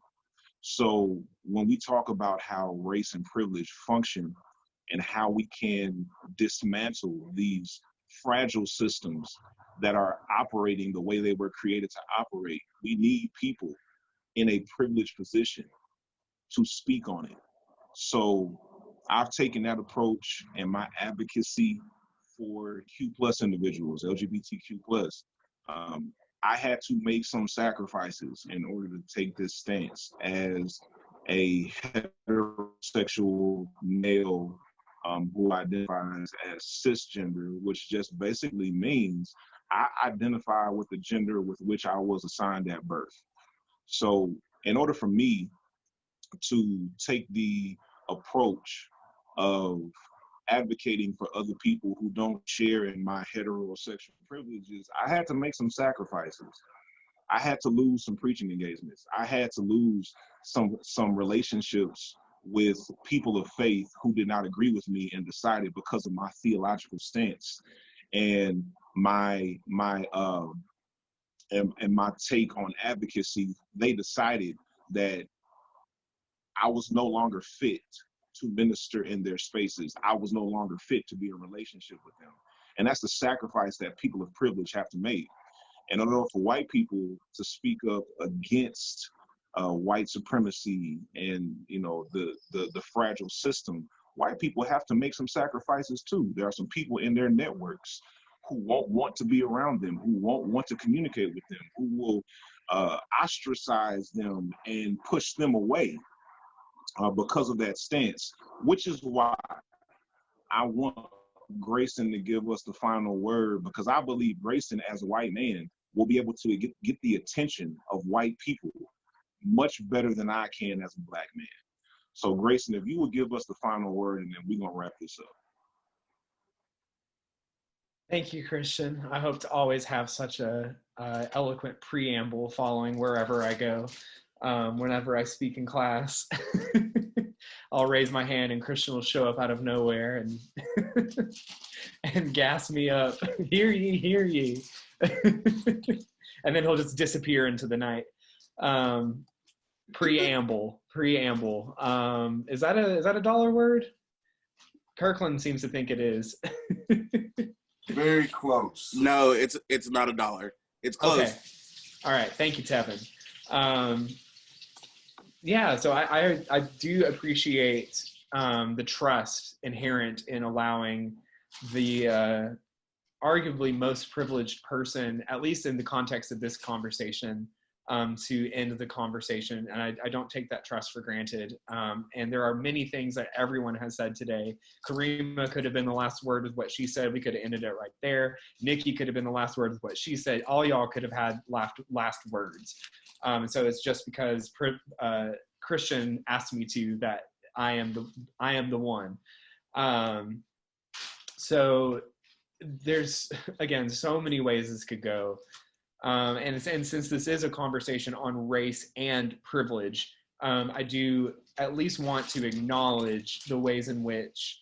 So when we talk about how race and privilege function, and how we can dismantle these fragile systems that are operating the way they were created to operate, we need people in a privileged position to speak on it. So I've taken that approach and my advocacy for Q+ individuals, LGBTQ+. I had to make some sacrifices in order to take this stance as a heterosexual male who identifies as cisgender, which just basically means I identify with the gender with which I was assigned at birth. So in order for me to take the approach of advocating for other people who don't share in my heterosexual privileges, I had to make some sacrifices. I had to lose some preaching engagements. I had to lose some relationships with people of faith who did not agree with me and decided because of my theological stance and my take on advocacy, they decided that I was no longer fit to minister in their spaces. I was no longer fit to be in a relationship with them. And that's the sacrifice that people of privilege have to make. And in order for white people to speak up against white supremacy and the fragile system, white people have to make some sacrifices too. There are some people in their networks who won't want to be around them, who won't want to communicate with them, who will ostracize them and push them away because of that stance, which is why I want Grayson to give us the final word, because I believe Grayson as a white man will be able to get the attention of white people much better than I can as a black man. So Grayson, if you would give us the final word, and then we're going to wrap this up. Thank you, Kristian. I hope to always have such a eloquent preamble following wherever I go. Whenever I speak in class, I'll raise my hand and Kristian will show up out of nowhere and and gas me up. Hear ye, hear ye. And then he'll just disappear into the night. Preamble. Is that a dollar word? Kirkland seems to think it is. Very close. No, it's not a dollar. It's close. Okay. All right. Thank you, Tevin. yeah, so I do appreciate the trust inherent in allowing the arguably most privileged person, at least in the context of this conversation, to end the conversation. And I don't take that trust for granted. And there are many things that everyone has said today. Karema could have been the last word with what she said. We could have ended it right there. Nikki could have been the last word with what she said. All y'all could have had last words. So it's just because Kristian asked me to that I am the one. So there's, again, so many ways this could go. And since this is a conversation on race and privilege, I do at least want to acknowledge the ways in which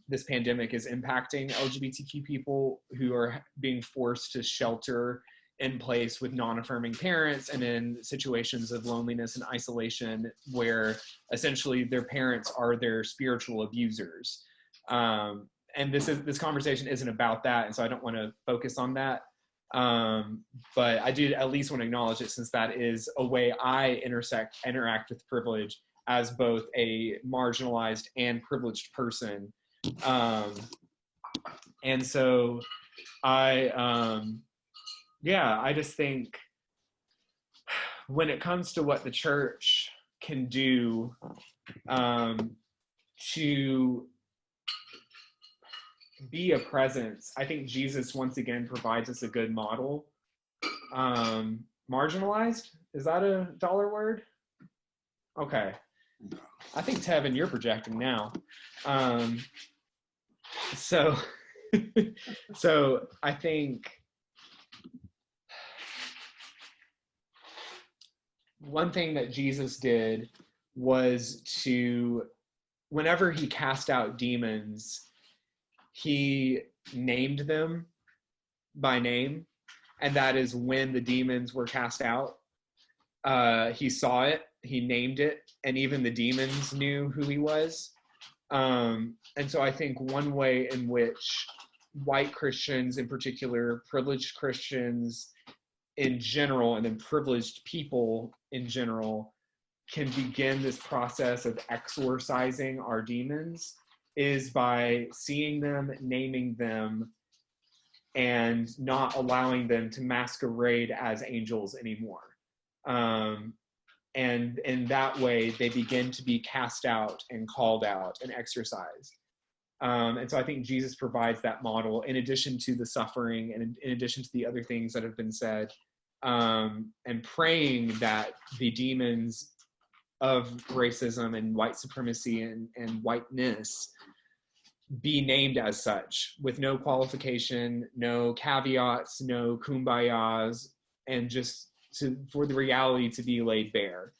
this pandemic is impacting LGBTQ people who are being forced to shelter in place with non-affirming parents and in situations of loneliness and isolation where essentially their parents are their spiritual abusers. And this conversation isn't about that, and so I don't want to focus on that. But I do at least want to acknowledge it, since that is a way I interact with privilege as both a marginalized and privileged person. And so I just think when it comes to what the church can do to be a presence, I think Jesus once again provides us a good model. Marginalized, is that a dollar word? Okay. I think, Tevin, you're projecting now. So I think one thing that Jesus did was to, whenever he cast out demons, he named them by name, and that is when the demons were cast out. He saw it, he named it, and even the demons knew who he was. And so I think one way in which white Christians in particular, privileged Christians in general, and then privileged people in general can begin this process of exorcising our demons is by seeing them, naming them, and not allowing them to masquerade as angels anymore. And in that way, they begin to be cast out and called out and exorcised. And so I think Jesus provides that model in addition to the suffering and in addition to the other things that have been said, and praying that the demons of racism and white supremacy and whiteness be named as such, with no qualification, no caveats, no kumbayas, and just for the reality to be laid bare.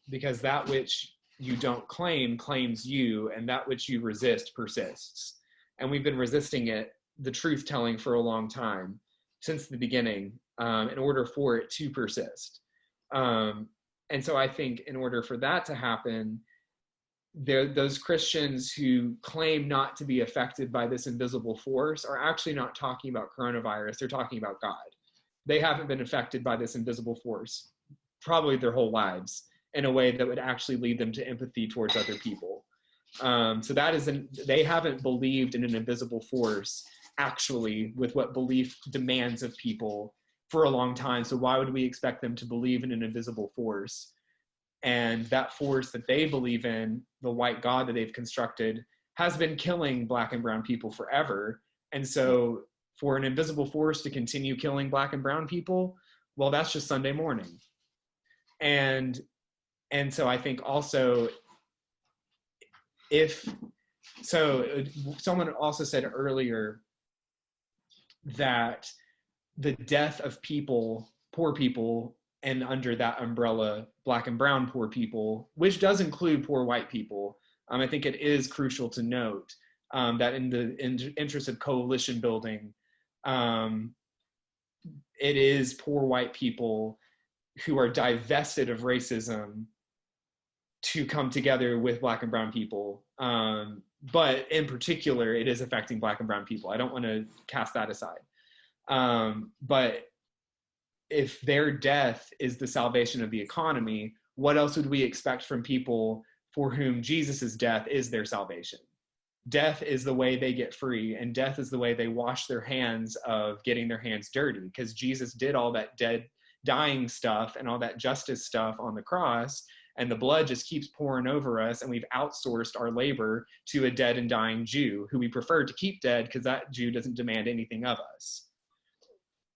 Because that which you don't claim claims you, and that which you resist persists. And we've been resisting it, the truth telling, for a long time, since the beginning, in order for it to persist. And so I think in order for that to happen, those Christians who claim not to be affected by this invisible force are actually not talking about coronavirus, they're talking about God. They haven't been affected by this invisible force probably their whole lives in a way that would actually lead them to empathy towards other people. So that is, they haven't believed in an invisible force actually with what belief demands of people for a long time. So why would we expect them to believe in an invisible force? And that force that they believe in, the white God that they've constructed, has been killing Black and brown people forever. And so for an invisible force to continue killing Black and brown people, well, that's just Sunday morning. And so I think also, someone also said earlier that the death of people, poor people, and under that umbrella, Black and brown poor people, which does include poor white people, I think it is crucial to note that in the interest of coalition building, it is poor white people who are divested of racism to come together with Black and brown people. But in particular, it is affecting Black and brown people. I don't want to cast that aside. But if their death is the salvation of the economy, what else would we expect from people for whom Jesus's death is their salvation? Death is the way they get free, and death is the way they wash their hands of getting their hands dirty, because Jesus did all that dying stuff and all that justice stuff on the cross, and the blood just keeps pouring over us, and we've outsourced our labor to a dead and dying Jew who we prefer to keep dead because that Jew doesn't demand anything of us.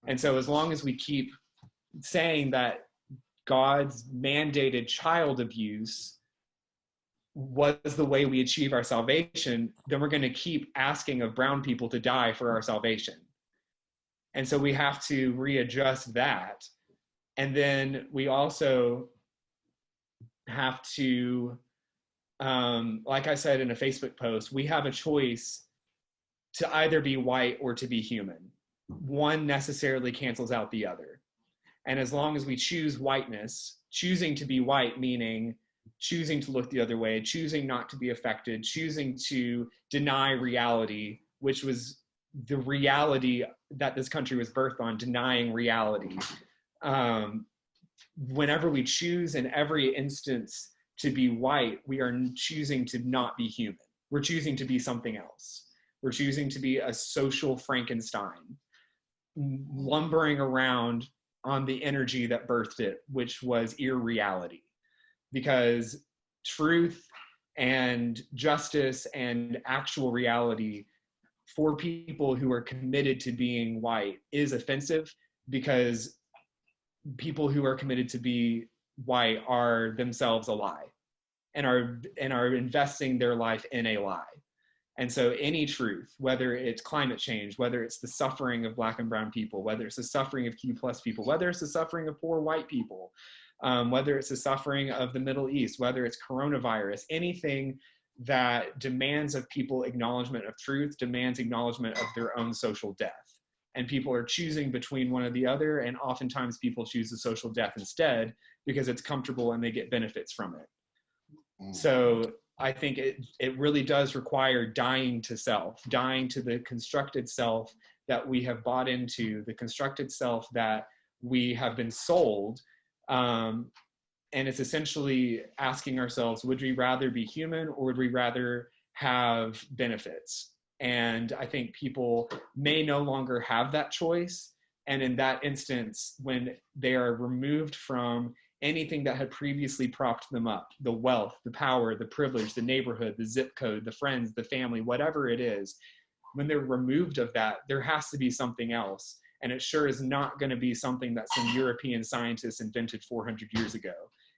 And so as long as we keep saying that God's mandated child abuse was the way we achieve our salvation, then we're going to keep asking of brown people to die for our salvation. And so we have to readjust that. And then we also have to, like I said in a Facebook post, we have a choice to either be white or to be human. One necessarily cancels out the other. And as long as we choose whiteness, choosing to be white, meaning choosing to look the other way, choosing not to be affected, choosing to deny reality, which was the reality that this country was birthed on, denying reality. Whenever we choose in every instance to be white, we are choosing to not be human. We're choosing to be something else. We're choosing to be a social Frankenstein, lumbering around on the energy that birthed it, which was irreality. Because truth and justice and actual reality for people who are committed to being white is offensive, because people who are committed to be white are themselves a lie and are investing their life in a lie. And so any truth, whether it's climate change, whether it's the suffering of Black and brown people, whether it's the suffering of Q+ people, whether it's the suffering of poor white people, whether it's the suffering of the Middle East, whether it's coronavirus, anything that demands of people acknowledgement of truth, demands acknowledgement of their own social death. And people are choosing between one or the other, and oftentimes people choose the social death instead because it's comfortable and they get benefits from it. So I think it really does require dying to self, dying to the constructed self that we have bought into, the constructed self that we have been sold. And it's essentially asking ourselves, would we rather be human or would we rather have benefits? And I think people may no longer have that choice. And in that instance, when they are removed from anything that had previously propped them up, the wealth, the power, the privilege, the neighborhood, the zip code, the friends, the family, whatever it is, when they're removed of that, there has to be something else. And it sure is not going to be something that some European scientists invented 400 years ago.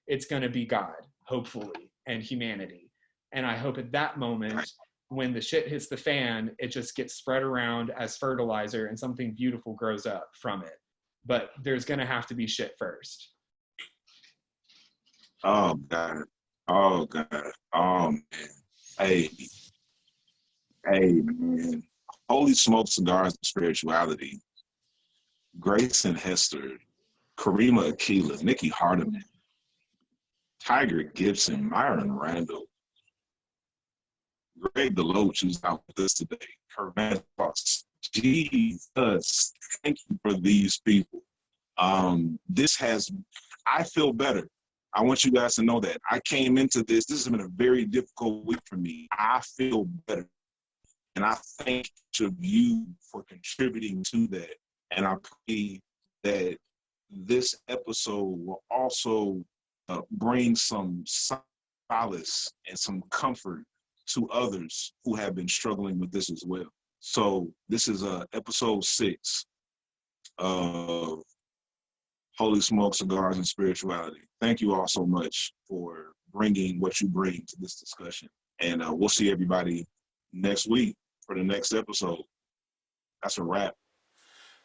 It's going to be God, hopefully, and humanity. And I hope at that moment, when the shit hits the fan, it just gets spread around as fertilizer and something beautiful grows up from it. But there's going to have to be shit first. Oh, God. Oh, God. Oh, man. Hey, man. Holy Smoke, Cigars Spirituality. Grayson Hester, Karema Akilah, Nikki Hardeman, Tiger Gibson, Myron Randall, Greg DeLoach, who's out with us today, Herman Fox. Jesus, thank you for these people. I feel better. I want you guys to know that. I came into this has been a very difficult week for me. I feel better. And I thank each of you for contributing to that. And I pray that this episode will also bring some solace and some comfort to others who have been struggling with this as well. So this is episode 6 of Holy Smoke, Cigars, and Spirituality. Thank you all so much for bringing what you bring to this discussion. And we'll see everybody next week for the next episode. That's a wrap.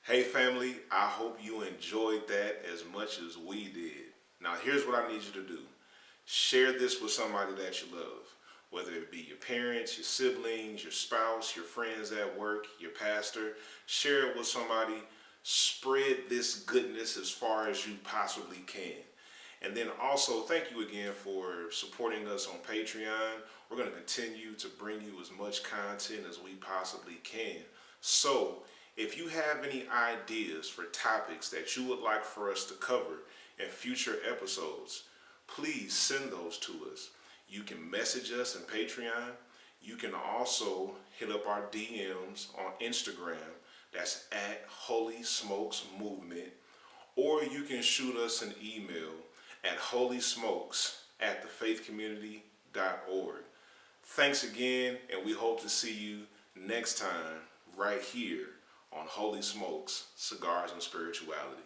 Hey family, I hope you enjoyed that as much as we did. Now here's what I need you to do. Share this with somebody that you love, whether it be your parents, your siblings, your spouse, your friends at work, your pastor. Share it with somebody. Spread this goodness as far as you possibly can. And then also, thank you again for supporting us on Patreon. We're going to continue to bring you as much content as we possibly can. So, If you have any ideas for topics that you would like for us to cover in future episodes, please send those to us. You can message us on Patreon. You can also hit up our DMs on Instagram. That's at Holy Smokes Movement. Or you can shoot us an email at holysmokes@thefaithcommunity.org. Thanks again, and we hope to see you next time right here on Holy Smokes, Cigars and Spirituality.